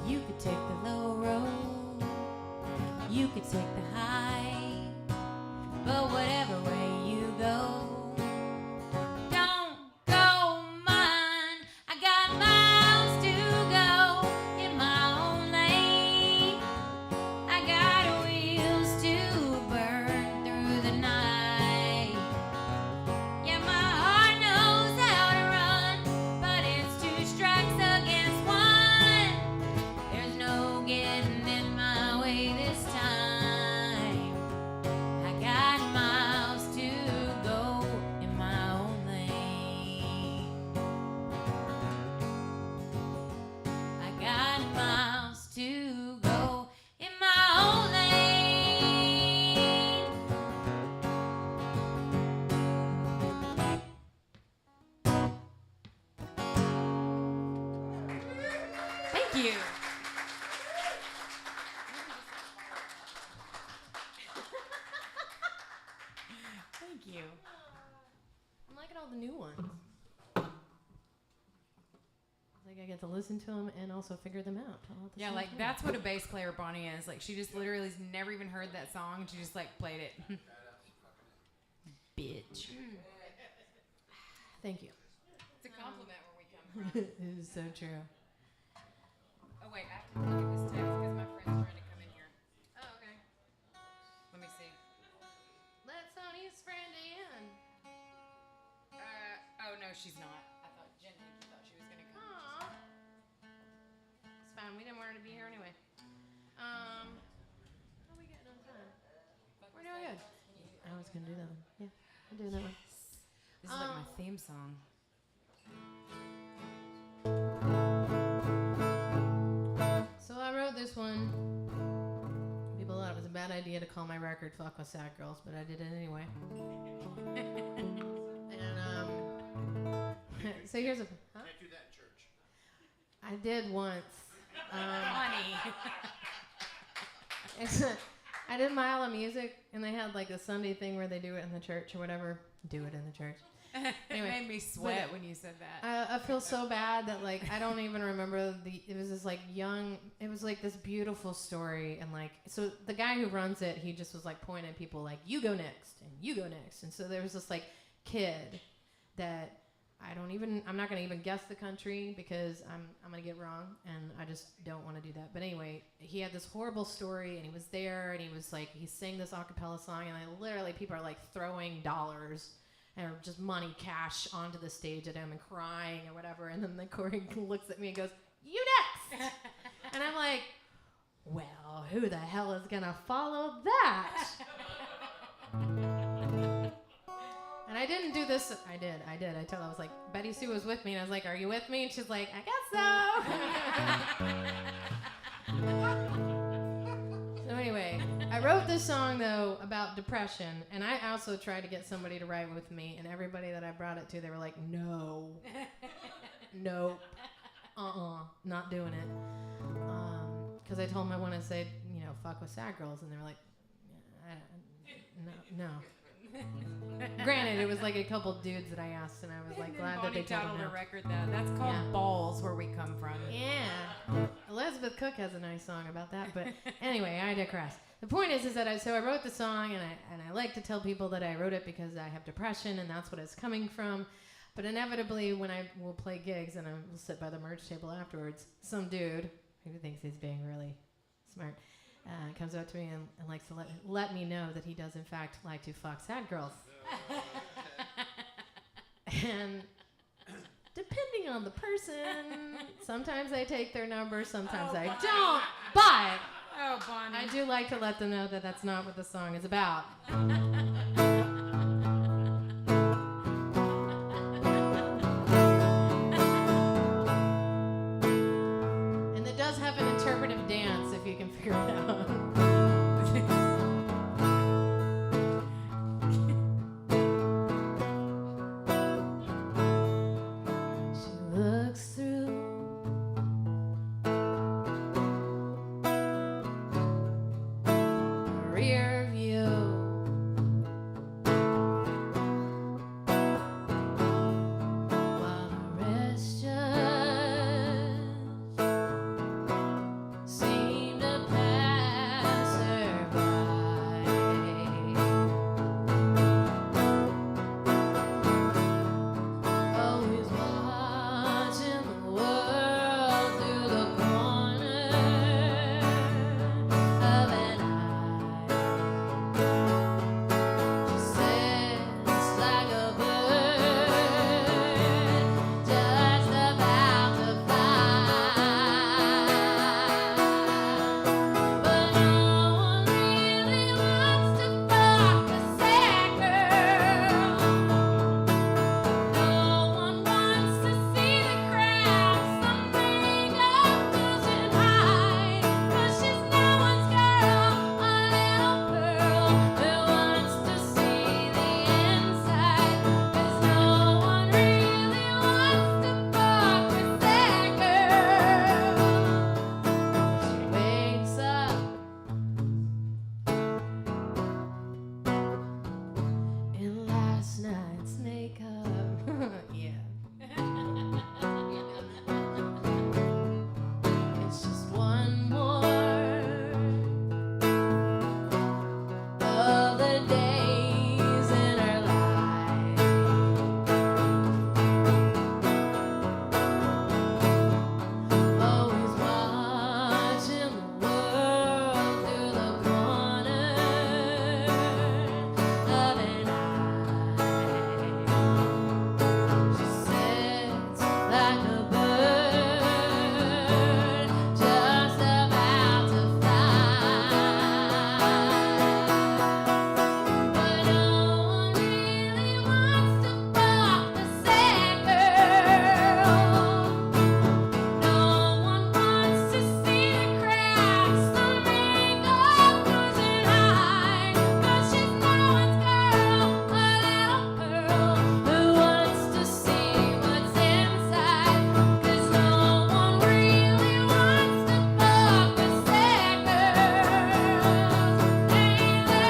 You could take the low road, you could take the high, but whatever way you go, don't go mine. I got miles to go in my own lane. I got wheels to burn through the night. Yeah, my heart knows how to run, but it's 2 strikes against 1. There's no getting in my way this time. I got miles to go in my own lane. I got miles to go in my own lane. Thank you. Thank you. I'm liking all the new ones. It's like I get to listen to them and also figure them out. all at the Yeah, same like time. that's what a bass player Bonnie is. Like she just literally has never even heard that song. She just like played it. Bitch. Thank you. It's a compliment where we come from. It is so true. Oh wait, I have to look at this text because my friend's trying to come in here. Oh, okay. Let me see. Let Sonny's friend in. Oh no, she's not. I thought Jen thought she was gonna come. Aw. It's fine. We didn't want her to be here anyway. How are we getting on time? We're doing good. I was gonna do that one. Yeah, I'm doing that one. This is like my theme song. So I wrote this one. People thought it was a bad idea to call my record "Fuck with Sad Girls," but I did it anyway. And so here's a. Huh? Can't do that in church. I did once. Honey. I did Mile of Music, and they had like a Sunday thing where they do it in the church or whatever. Do it in the church. Anyway, It made me sweat when you said that. I feel so bad that like I don't even remember it was this like it was like this beautiful story, and like so the guy who runs it, he just was like pointing at people like you go next and you go next, and so there was this like kid that I'm not gonna even guess the country because I'm gonna get wrong, and I just don't want to do that. But anyway, he had this horrible story, and he was there, and he was like he sang this a cappella song, and people are like throwing dollars or just money, cash onto the stage at him and crying or whatever. And then the Corey looks at me and goes, "You next!" And I'm like, well, who the hell is gonna follow that? And I didn't do this. I did. I was like, Betty Sue was with me, and I was like, "Are you with me?" And she's like, "I guess so." So anyway, I wrote this song though about depression, and I also tried to get somebody to write with me, and everybody that I brought it to, they were like, "No, nope, not doing it." Because I told them I want to say, fuck with sad girls, and they were like, no. Granted, it was like a couple dudes that I asked, and I was like glad that they told titled me. her record that. That's called Balls, where we come from. Yeah, Elizabeth Cook has a nice song about that, but anyway, I digress. The point is that I wrote the song, and I like to tell people that I wrote it because I have depression, and that's what it's coming from. But inevitably, when I will play gigs and I will sit by the merch table afterwards, some dude who thinks he's being really smart comes up to me and likes to let me know that he does in fact like to fuck sad girls. And depending on the person, sometimes I take their number, sometimes I don't. But Oh, Bonnie. I do like to let them know that that's not what the song is about. And it does have an interpretive dance if you can figure it out. She looks through the rear view. While the rest just seem to pass her by. Always watching the world through the corner of an eye. She sits like a bird just about to fly. But no one really wants to fuck a sad girl. No one wants to see the cracks some makeup doesn't hide. 'Cause she's no one's girl, a little girl who wants to see the inside. 'Cause no one really wants to fuck a sad girl. She wakes up in last night's makeup. Yeah. It's just one more of the days in her life. Always watching the world through the corner of an eye. She sits like a bird just about to fly. But no one really wants to fuck a sad girl. No one wants to see the cracks the makeup doesn't hide. 'Cause she's no one's girl, a little girl who wants to see what's inside. 'Cause no one really wants to fuck a sad girl. Ain't that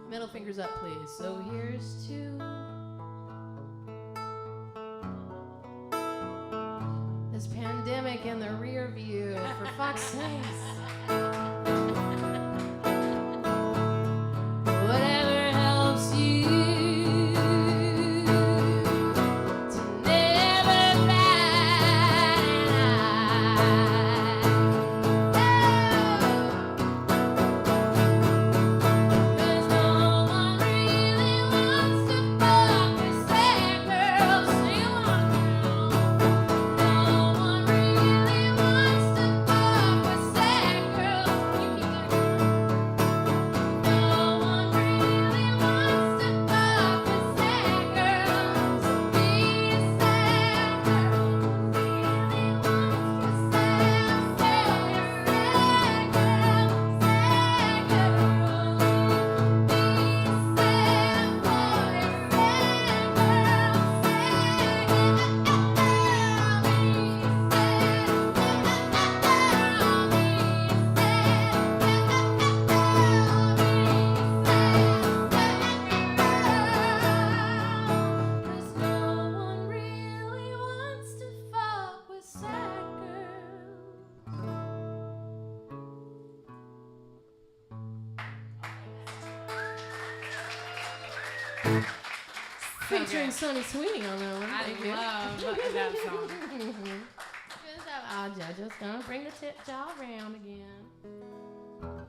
Middle fingers up, please. So here's to this pandemic in the rear view, for fuck's sakes. Whatever helps you to never bat an eye. 'Cause no one really wants to fuck a sad girl. Sing along, girl. No one really wants to fuck a sad girl. So Featuring good. Sonny Sweeney on that one. I Thank you. love that song. I'm just gonna bring the tip jaw around again. Oh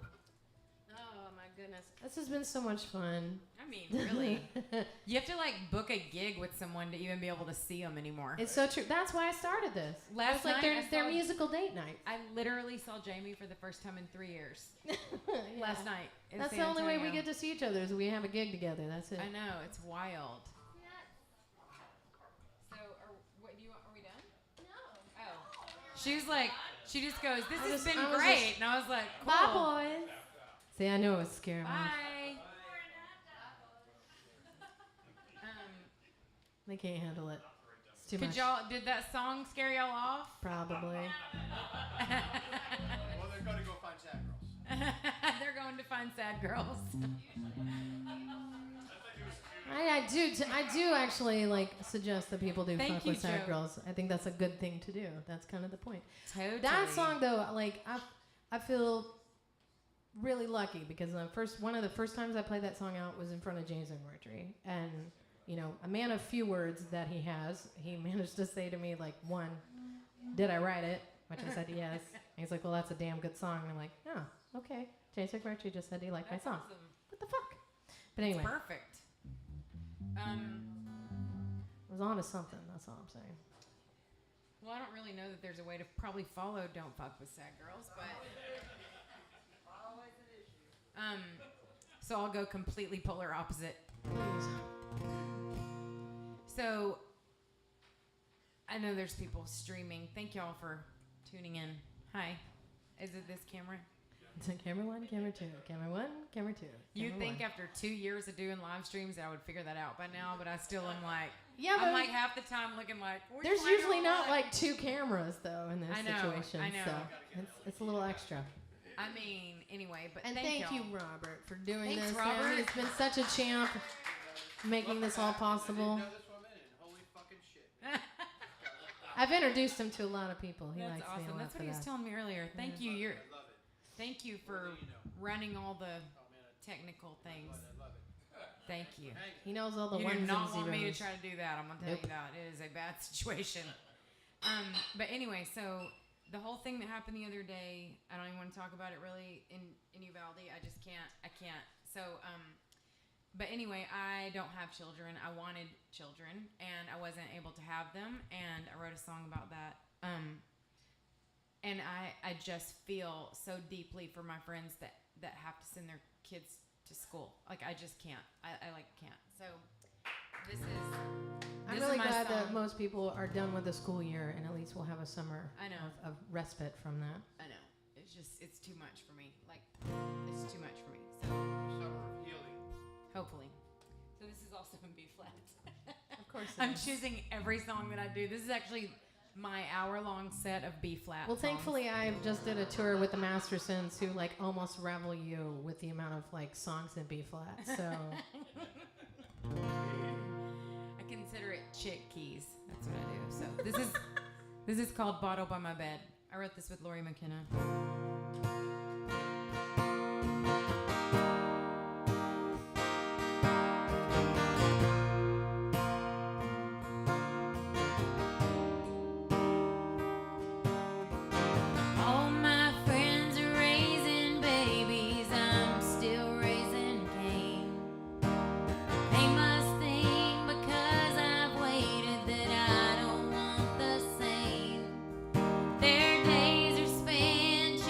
my goodness, this has been so much fun. I mean, really. You have to like book a gig with someone to even be able to see them anymore. It's so true. That's why I started this. Last It's like night I their saw- musical date night. I literally saw Jamie for the first time in 3 years. Yeah. Last night. In That's San the only way we Antonio. get to see each other is we have a gig together. That's it. I know, it's wild. So, are we done? No. Oh. She was like, she just goes, this I has was- been I was great. just- And I was like, cool. Bye, boys. See, I knew it was scary. Bye. They can't handle it. It's too Could much. did that song scare y'all off? Probably. Well, they're going to go find sad girls. They're going to find sad girls. I do actually like suggest that people do Thank fuck you, with sad Joe. girls. I think that's a good thing to do. That's kind of the point. Totally. That song though, like I feel really lucky because one of the first times I played that song out was in front of James Marjorie, and you know, a man of few words that he has, he managed to say to me like, one, did I write it? Which I said yes. And he's like, well, that's a damn good song. And I'm like, oh, okay. James Marjorie just said he liked That's my song. awesome. What the fuck? But anyway, It's perfect. it was on to something. That's all I'm saying. Well, I don't really know that there's a way to probably follow Don't Fuck with Sad Girls, but so I'll go completely polar opposite. Please. So I know there's people streaming. Thank y'all for tuning in. Hi. Is it this camera? It's like camera one, camera two, camera one, camera two. You'd camera think one. after 2 years of doing live streams I would figure that out by now, but I still am like, Yeah, I'm but like half the time looking like, which there's one usually do I not like? like two cameras though in this I know, situation. I know. So it's a little extra. I mean, anyway, but And thank you, y'all. Robert, for doing Thanks, this. Robert. Man. He's been such a champ, making this all possible. I didn't know this woman, and holy fucking shit. I've introduced him to a lot of people. He That's likes me a awesome. lot That's for what he was that. telling me earlier. Thank you. I love it. Thank you for running all the technical things. I love it. Thank you. He knows all the You ones do not and want me to zeros. try to do that. I'm gonna tell Nope. you that it is a bad situation. But anyway, so the whole thing that happened the other day, I don't even want to talk about it really in Uvalde. I just can't. I can't. So, but anyway, I don't have children. I wanted children, and I wasn't able to have them. And I wrote a song about that. And I just feel so deeply for my friends that have to send their kids to school. Like I just can't. I like can't. So this is. I'm This really is my glad that song. most people are done with the school year, and at least we'll have a summer I know. of respite from that. I know. It's too much for me. Like it's too much for me. So Summer of healing. hopefully. So this is also in B flat. Of course. I'm choosing every song that I do. This is actually my hour-long set of B flat. Well, thankfully, I just did a tour with the Mastersons, who like almost revel you with the amount of like songs in B flat. So I consider it chick keys. That's what I do. So this is called Bottle by My Bed. I wrote this with Lori McKenna. All my friends are raising babies, I'm still raising Cain. They must think because I've waited that I don't want the same. Their days are spent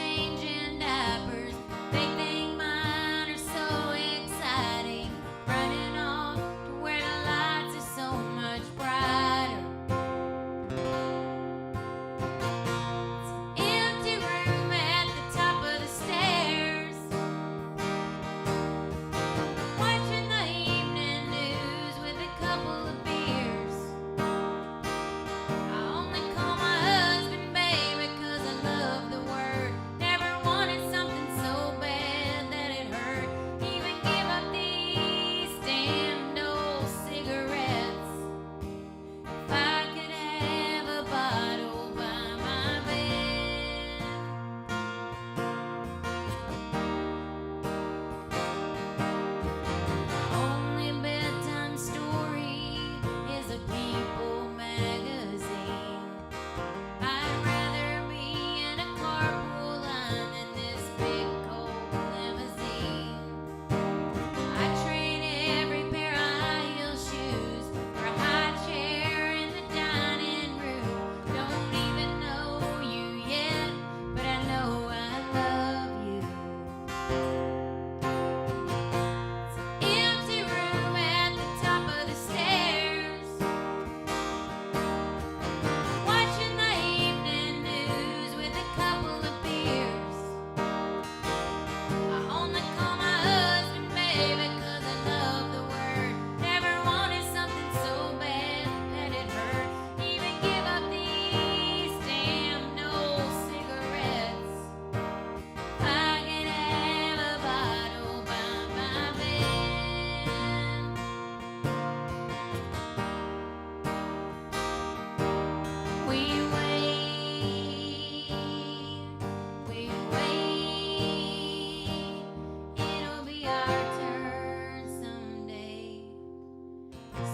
It'll be our turn someday.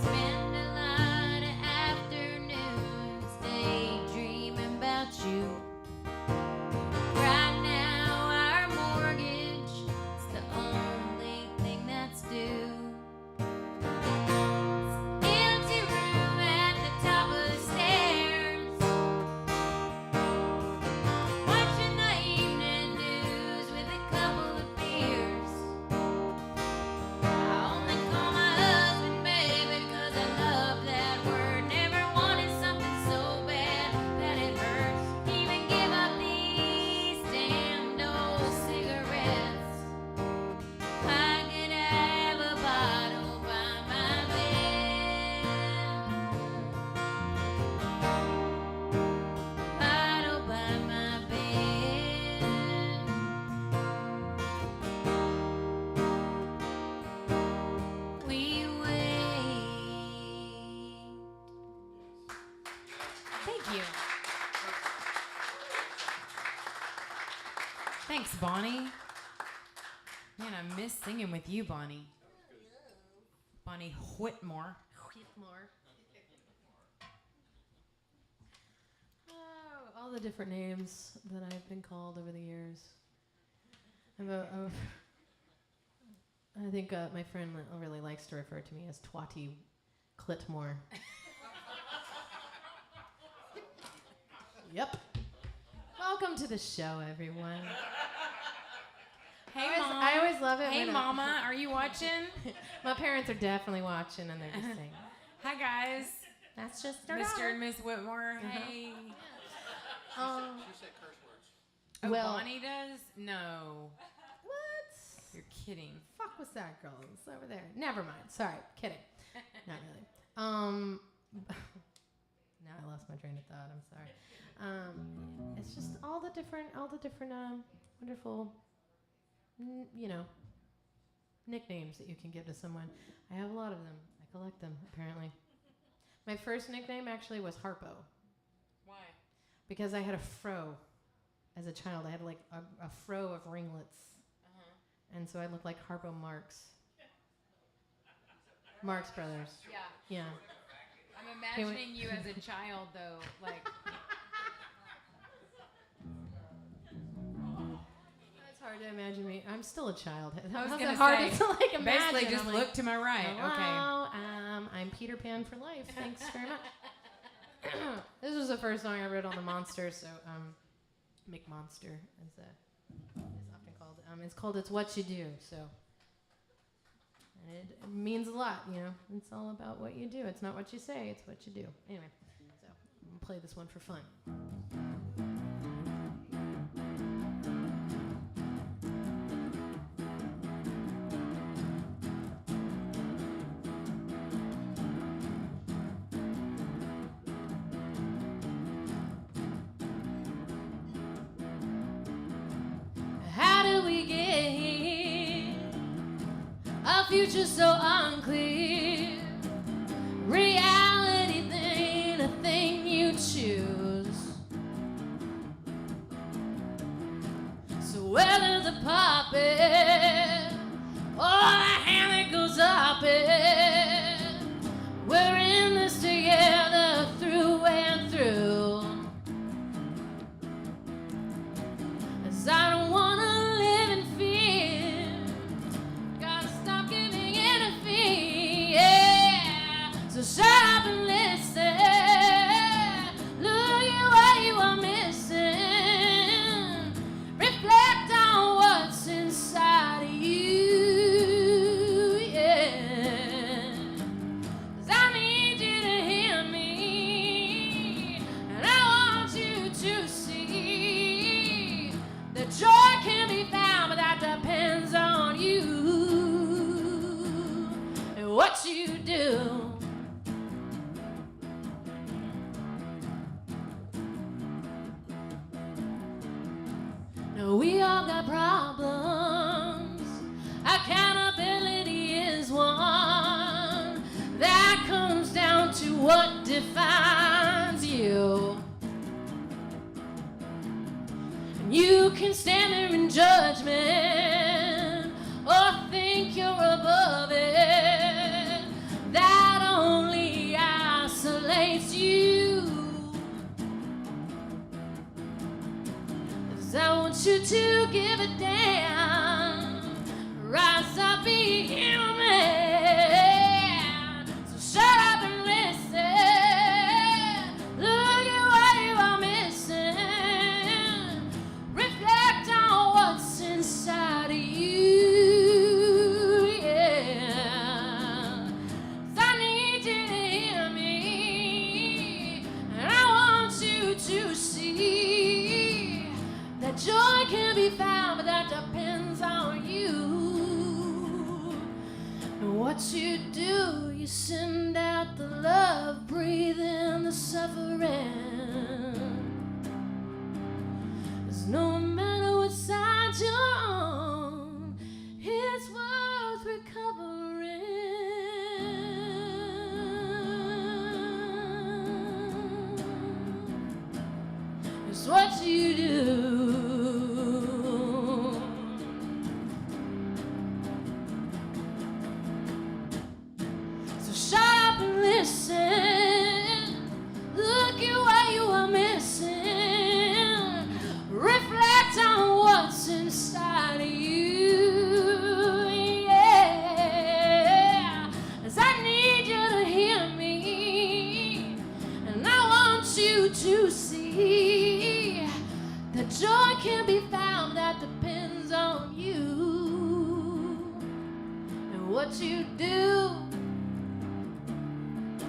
Spend a lot of afternoons daydreaming about you. Right now, our mortgage is the only thing that's due. Empty room at the top of the stairs. Watching the evening news with a couple of beers. I only call my husband baby 'cause I love that word. Never wanted something so bad that it hurts. Even give up these damned old cigarettes. I could have a bottle by my bed. Bottle by my bed. We wait. Thank you. Thanks, Bonnie. Man, I miss singing with you, Bonnie. Bonnie Whitmore. Whitmore. Oh, all the different names that I've been called over the years. I think my friend really likes to refer to me as Twatty Clitmore. Yep. Welcome to the show, everyone. Hey, I Mom. always love it. Hey, when Mama. Are you watching? My parents are definitely watching, and they're just saying, Hi, guys. "That's just our Mr. daughter." and Miss Whitmore. Hey. Um, She said curse words. Oh, well- Bonnie does? No. what? You're kidding. Fuck was that girl? It's over there. Never mind. Sorry, kidding. Not really. Now I lost my train of thought. I'm sorry. It's just all the different wonderful, nicknames that you can give to someone. I have a lot of them. I collect them apparently. My first nickname actually was Harpo Why? because I had a fro as a child. I had like a fro of ringlets. And so I look like Harpo Marx. Marx Brothers. Yeah. Yeah. I'm imagining you as a child, though. Like, It's hard to imagine me. I'm still a child. I was How's gonna it hard say, to like imagine? basically just I'm look like, to my right. hello, I'm Peter Pan for life. Thanks very much. This was the first song I wrote on the Monster, so McMonster is often called. It's called "It's What You Do." So. And it means a lot, It's all about what you do. It's not what you say, it's what you do. Anyway, so I'm going to play this one for fun. How did we get here? A future so unclear. Reality ain't a thing you choose. So whether the puppet or the hand that goes up it, we're in this together through and through. 'Cause I don't wanna live in fear. Gotta stop giving in to fear. Yeah. So shut up and listen. Look at what you are missing. Reflect on what's inside of you. Yeah. 'Cause I need you to hear me. And I want you to see that joy can be found, but that depends on you and what you do. Now we all got problems. Accountability is one that comes down to what defines you. can stand there in judgment or think you're above it. That only isolates you. 'Cause I want you to give a damn. Rise up, be human. So shut up and listen. Look at what you are missing. Reflect on what's inside of you. Yeah. 'Cause I need you to hear me. And I want you to see that joy can be found, but that depends on you. And what you do, you send out the love, breathe in the suffering. 'Cause no matter what side you're on, it's worth recovering. It's what you do. So shut up and listen. Look at what you are missing. Reflect on what's inside of you. Yeah. 'Cause I need you to hear me. And I want you to see that joy can be found, that depends on you. And what you do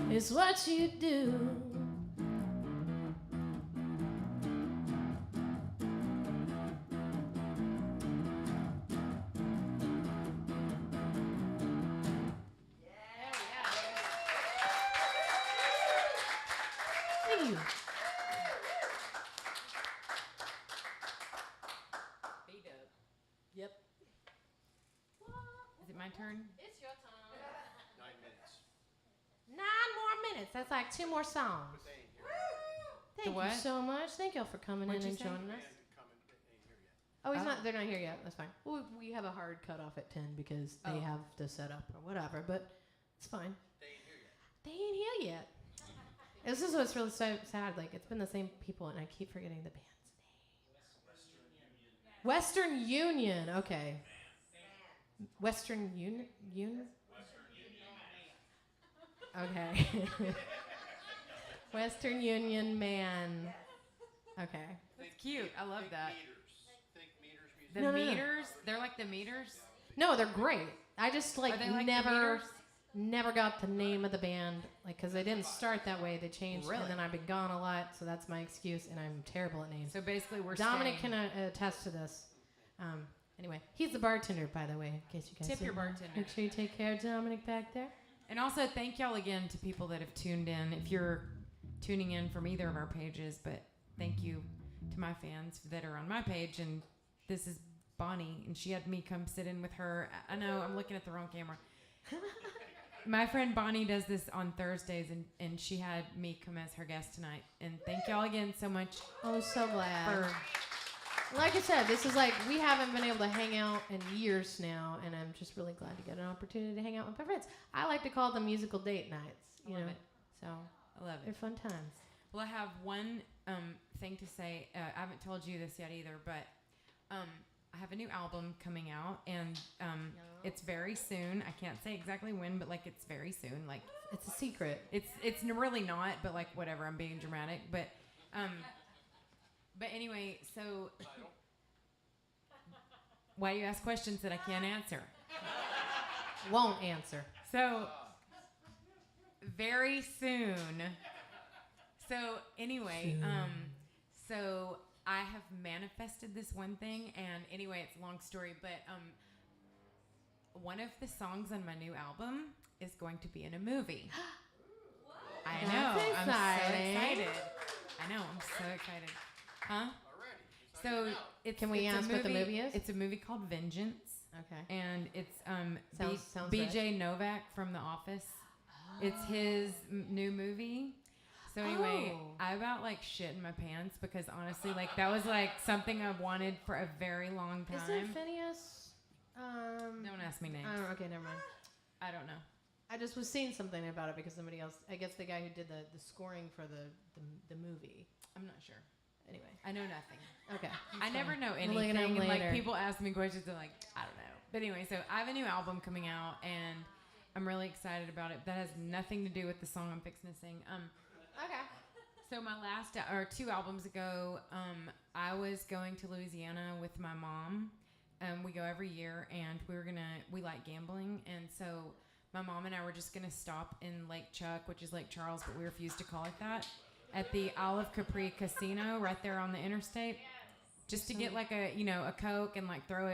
is what you do. Thank you. Yep. Is it my turn? It's your time. 9 minutes. 9 more minutes. That's like 2 more songs. But they ain't here. Thank you what? so much. Thank y'all for coming What'd in you and say? joining us. And coming, they ain't here yet. Oh, he's Oh. not. They're not here yet. That's fine. Well, we have a hard cutoff at 10 because they Oh. have to set up or whatever. But it's fine. They ain't here yet. They ain't here yet. This is what's really so sad. Like, it's been the same people, and I keep forgetting the band's name. Western Union. Okay. Western Union. Okay. Western Union Man. Okay. That's cute. I love Think that. Meters. Think meters music. The No, no, no. meters? They're like the meters? No, they're great. I just like Are they like the never meters? never got the name of the band, like, because they didn't start that way. They changed, Really? and then I've been gone a lot, so that's my excuse, and I'm terrible at names. So basically, we're Dominic staying. can attest to this. Anyway, he's the bartender, by the way, in case you guys Tip your didn't know. bartender. Make sure you take care of Dominic back there. And also, thank y'all again to people that have tuned in. If you're tuning in from either of our pages, but thank you to my fans that are on my page. And this is Bonnie, and she had me come sit in with her. I know I'm looking at the wrong camera. My friend Bonnie does this on Thursdays, and she had me come as her guest tonight. And thank y'all again so much Oh, so glad. for. Like I said, this is like, we haven't been able to hang out in years now, and I'm just really glad to get an opportunity to hang out with my friends. I like to call them musical date nights, you Love know. it. So I love they're it. fun times. Well, I have one thing to say. I haven't told you this yet either, but I have a new album coming out, and it's very soon. I can't say exactly when, but like it's very soon. Like It's a secret. it's really not, but like whatever. I'm being dramatic, but anyway. So why do you ask questions that I can't answer? Won't answer. So very soon. So anyway, so I have manifested this one thing, and anyway, it's a long story, but one of the songs on my new album is going to be in a movie. I know. That's I'm so exciting. excited. I know. I'm so excited. Huh? So it's Can we it's a ask what the movie is? It's a movie called Vengeance. Okay. And it's Sounds BJ Novak from The Office. It's his new movie. So anyway, Oh. I about like shit in my pants because honestly, like that was like something I've wanted for a very long time. Is it Phineas? Don't ask me names. Okay, never mind. I don't know. I just was seeing something about it because somebody else, I guess the guy who did the scoring for the movie. I'm not sure. Anyway. I know nothing. Okay. I never know We'll look it anything. up And like later. people ask me questions, and like I don't know. But anyway, so I have a new album coming out, and I'm really excited about it. That has nothing to do with the song I'm fixing to sing. Okay. So my last or 2 albums ago, I was going to Louisiana with my mom. We go every year, and we like gambling, and so my mom and I were just gonna stop in Lake Chuck, which is Lake Charles, but we refuse to call it that, at the Olive Capri Casino right there on the interstate, just to get like a Coke and like throw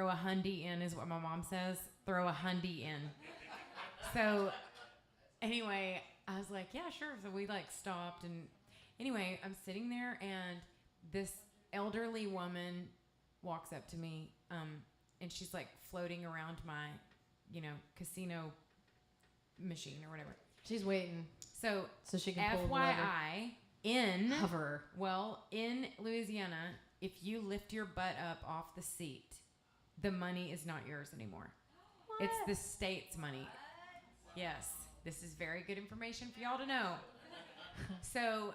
a hundy in is what my mom says. Throw a hundy in. So anyway, I was like, yeah, sure. So we like stopped, and anyway, I'm sitting there, and this elderly woman walks up to me, and she's like floating around my, casino machine or whatever. She's waiting So she can pull the lever. FYI, in Hover. in Louisiana, if you lift your butt up off the seat, the money is not yours anymore. It's the state's money. Yes, this is very good information for y'all to know. So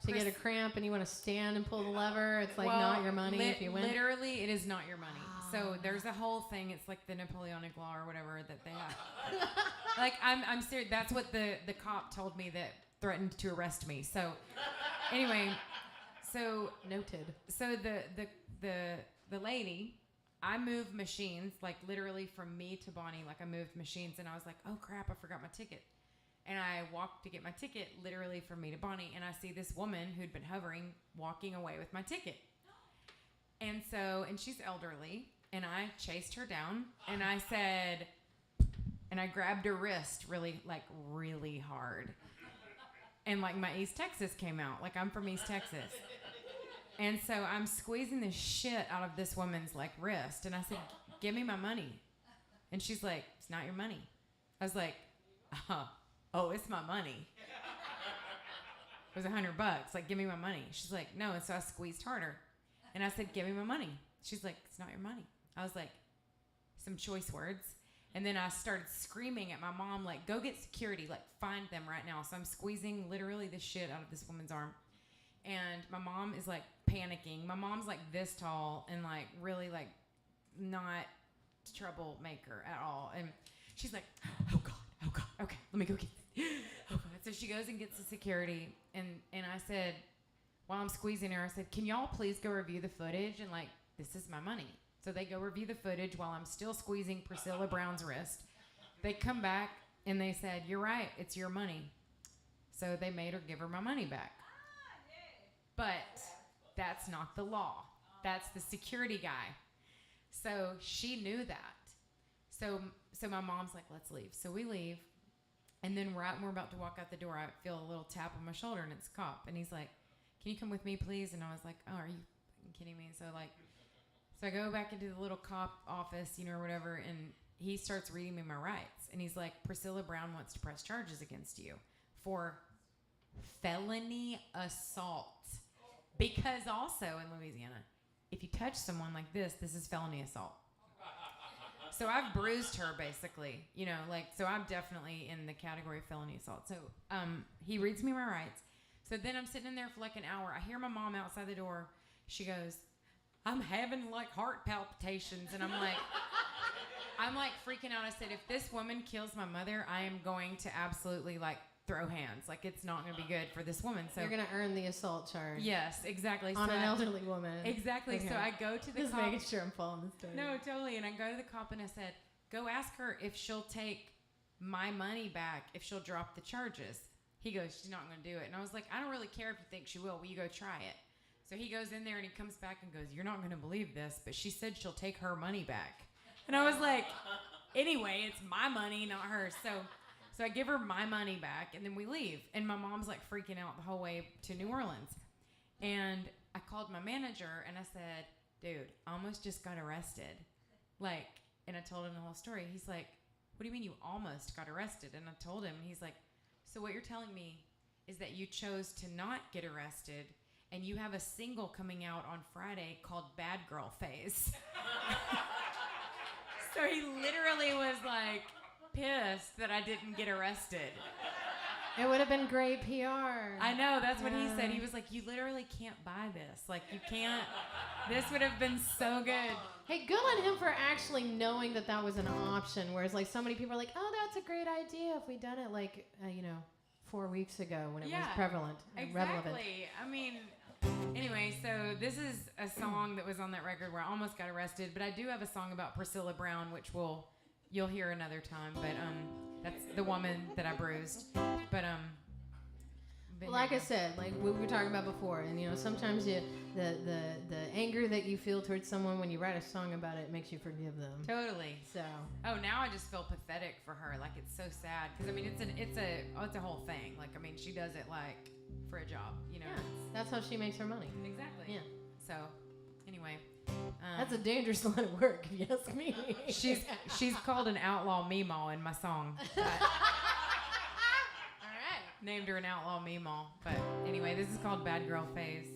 So you get a cramp and you want to stand and pull the lever. It's like not your money if you win. Literally, it is not your money. So there's a whole thing. It's like the Napoleonic law or whatever that they have. Like I'm serious. That's what the cop told me that threatened to arrest me. So anyway, so Noted. so the lady, I moved machines like literally from me to Bonnie. Like I moved machines, and I was like, oh crap, I forgot my ticket. And I walked to get my ticket, literally from me to Bonnie, and I see this woman who'd been hovering, walking away with my ticket. And she's elderly, and I chased her down, and I said, and I grabbed her wrist really hard. And like my East Texas came out, like I'm from East Texas. And so I'm squeezing the shit out of this woman's like wrist, and I said, give me my money. And she's like, it's not your money. I was like, oh, it's my money. It was $100. Like, give me my money. She's like, no. And so I squeezed harder. And I said, give me my money. She's like, it's not your money. I was like, some choice words. And then I started screaming at my mom, like, go get security. Like, find them right now. So I'm squeezing literally the shit out of this woman's arm. And my mom is, like, panicking. My mom's, like, this tall and, like, really, like, not troublemaker at all. And she's like, oh, God. Okay, let me go get oh God. So she goes and gets the security, and I said, while I'm squeezing her, I said, can y'all please go review the footage? And like, this is my money. So they go review the footage while I'm still squeezing Priscilla Brown's wrist. They come back and they said, you're right, it's your money. So they made her give her my money back. But that's not the law. That's the security guy. So she knew that. So my mom's like, let's leave. So we leave. And then right when we're about to walk out the door, I feel a little tap on my shoulder, and it's a cop. And he's like, can you come with me, please? And I was like, oh, are you kidding me? So I go back into the little cop office, or whatever, and he starts reading me my rights. And he's like, Priscilla Brown wants to press charges against you for felony assault. Because also in Louisiana, if you touch someone like this is felony assault. So I've bruised her, basically, so I'm definitely in the category of felony assault. So he reads me my rights. So then I'm sitting in there for like an hour. I hear my mom outside the door. She goes, I'm having like heart palpitations. And I'm like freaking out. I said, if this woman kills my mother, I am going to absolutely like throw hands. Like it's not going to be good for this woman. So you're going to earn the assault charge. Yes, exactly. On an elderly woman. Exactly. Okay. So I go to the Just cop. making sure I'm following the story. No, totally. And I go to the cop and I said, go ask her if she'll take my money back if she'll drop the charges. He goes, she's not going to do it. And I was like, I don't really care if you think she will. Will you go try it? So he goes in there and he comes back and goes, you're not going to believe this, but she said she'll take her money back. And I was like, anyway, it's my money, not hers. So I give her my money back, and then we leave. And my mom's like freaking out the whole way to New Orleans. And I called my manager and I said, dude, I almost just got arrested. And I told him the whole story. He's like, what do you mean you almost got arrested? And I told him, and he's like, so what you're telling me is that you chose to not get arrested, and you have a single coming out on Friday called Bad Girl Phase. So he literally was like pissed that I didn't get arrested. It would have been great PR. I know, that's what he said. He was like, you literally can't buy this. Like, you can't. This would have been so good. Hey, good on him for actually knowing that that was an option. Whereas, like, so many people are like, "Oh, that's a great idea if we done it like, 4 weeks ago when it was prevalent and relevant." Exactly. I mean, anyway, so this is a song that was on that record where I almost got arrested, but I do have a song about Priscilla Brown, which you'll hear another time. But that's the woman that I bruised. But like I said, like we were talking about before, and sometimes the anger that you feel towards someone when you write a song about it makes you forgive them. Totally. So. Oh, now I just feel pathetic for her. Like, it's so sad because I mean it's a whole thing. Like, I mean, she does it like for a job, Yeah, that's how she makes her money. Exactly. Yeah. So, anyway. That's a dangerous line of work, if you ask me. She's called an outlaw Meemaw in my song. Named her an outlaw Meemaw. But anyway, this is called Bad Girl Phase.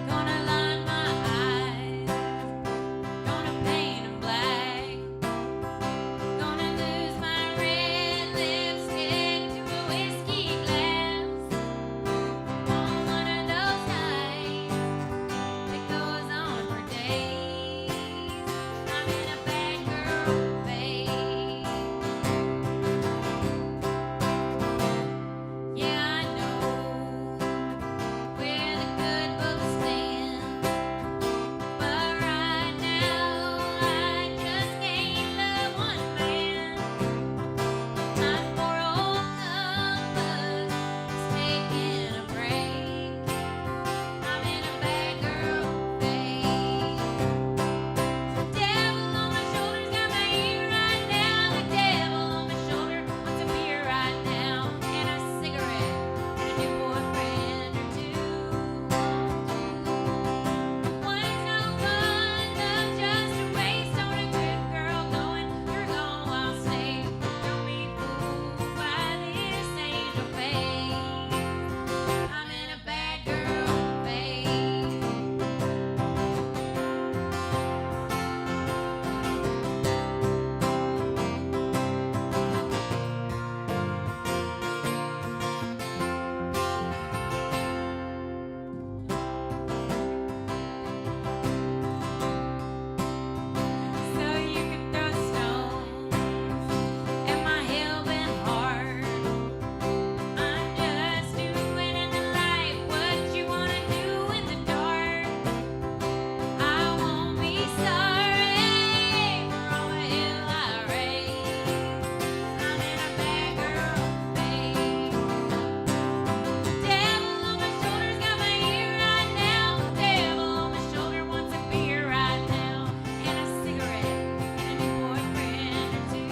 Gonna line my eyes, gonna paint 'em black, gonna lose my red lipstick to a whiskey glass. On one of those nights that goes on for days, I'm in a bad girl phase. Yeah, I know where the good books stand, but right now I just can't love one man. My poor old compass is taking a break. I'm in a bad girl phase. The devil on my shoulder's got my ear right now. The devil on my shoulder wants a beer right now, and a cigarette, and a new boyfriend or two. One is no fun, love just a waste on a good girl going. You're gone while stay. Don't be fooled by this angel face. I'm in a bad girl phase. So you can throw stones at my hell-bent heart. I'm just doing in the light what you wanna do in the dark. I won't be sorry for all the hell I raised. I'm in a bad girl phase. Devil on my shoulder's got my ear right now. Devil on my shoulder wants a beer right now, and a cigarette, and a new boyfriend or two.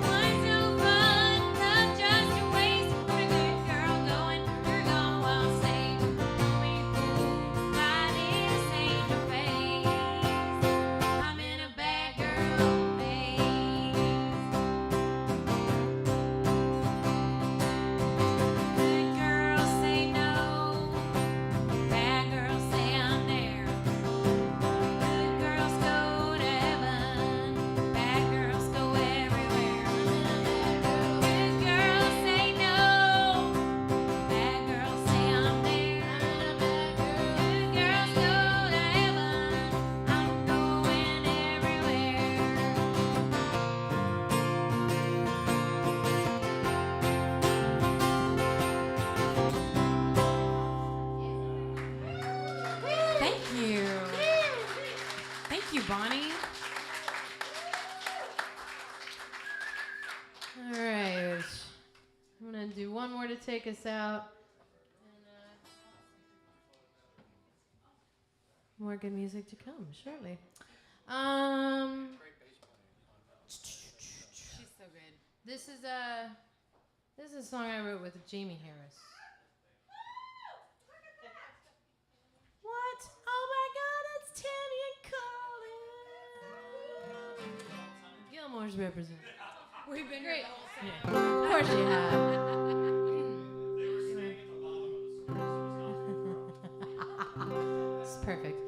One's no fun, love just a waste on a good girl going. You're gone while stay. Don't be fooled by this angel face. I'm in a bad girl phase. Good girls say no, bad girls say I'm there. Good girls go to heaven, bad girls go everywhere. Good girls say no, bad girls say I'm there. Good girls go to heaven, I'm going everywhere. Thank you. Thank you, Bonnie. All right. I'm going to do one more to take us out. And, more good music to come shortly. Great bass playing. She's so good. This is a song I wrote with Jamie Harris. What? Oh my God, it's Tanya calling. Whitmore's represent. We've been Great. here the whole time. Yeah. Of course you have. It's perfect.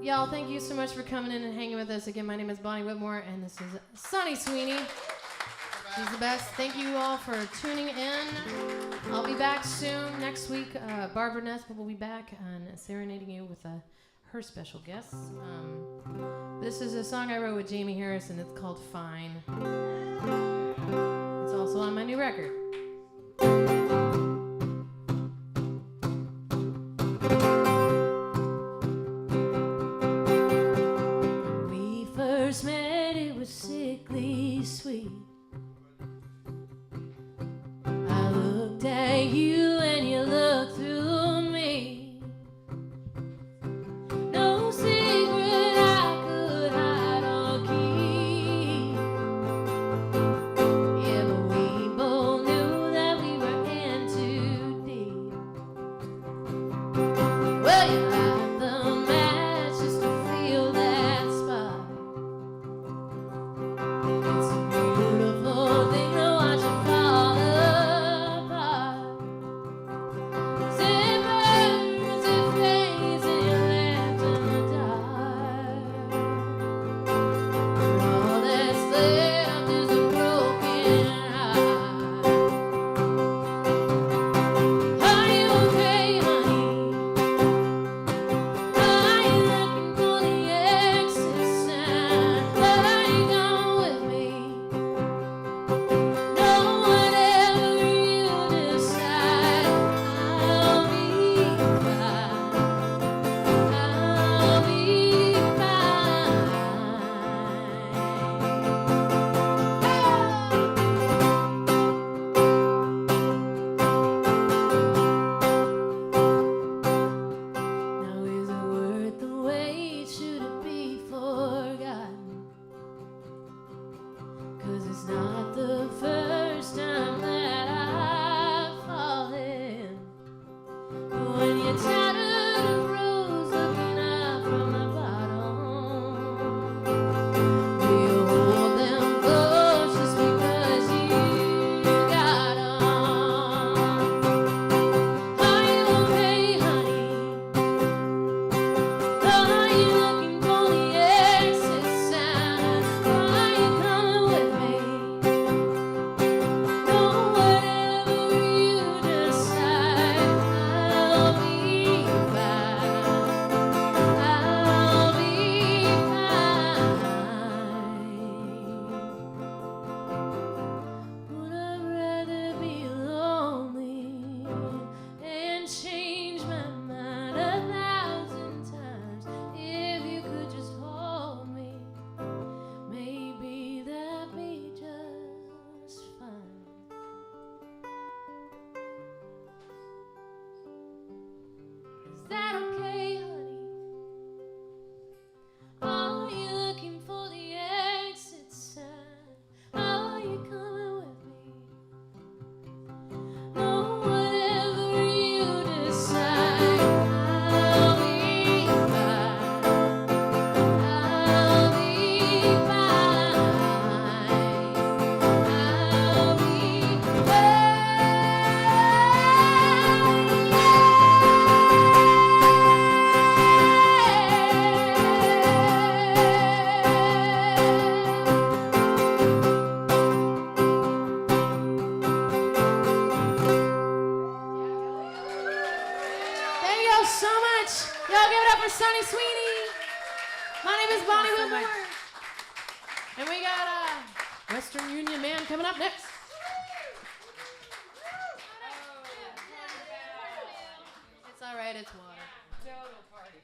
Y'all, thank you so much for coming in and hanging with us. Again, my name is Bonnie Whitmore, and this is Sonny Sweeney. She's the best. Thank you all for tuning in. I'll be back soon. Next week, Barbara Nesbitt will be back and serenading you with her special guests. This is a song I wrote with Jamie Harris, and it's called Fine. It's also on my new record. We first met, it was sickly sweet. I looked at you and you looked through me. No secret I could hide or keep. Yeah, but we both knew that we were in too deep. Well, you light the match just to feel that spark. It's a beautiful thing to watch it fall apart. It burns, it fades, and you're left in the dark. All that's left is a broken heart. Are you okay, honey? Are you looking for the exit sign? Are you going with me? No, whatever you decide, I'll be fine. I'll be fine. Now is it worth the wait? Should it be forgotten? 'Cause it's not the first time that I've fallen. But when you're tattered and bruised, looking up from the bottom, we'll hold them close just because you got 'em. Are you okay, honey? Are you looking for the exit sign? Are you coming with me? No, whatever you decide, I'll be fine. I'll be fine. Would I rather be lonely and change my mind 1,000 times if you could just hold me? Maybe that'd be just fine. Is that okay, honey? Are you looking for the exit sign? Are you coming with me? No, whatever you decide, I'll be fine. I'll be fine. I'll be Thank y'all so much. Y'all give it up for Sonny Sweeney. My name is Bonnie so much. Whitmore. And we got Western Union Man coming up next. It's all right, it's water. Total party.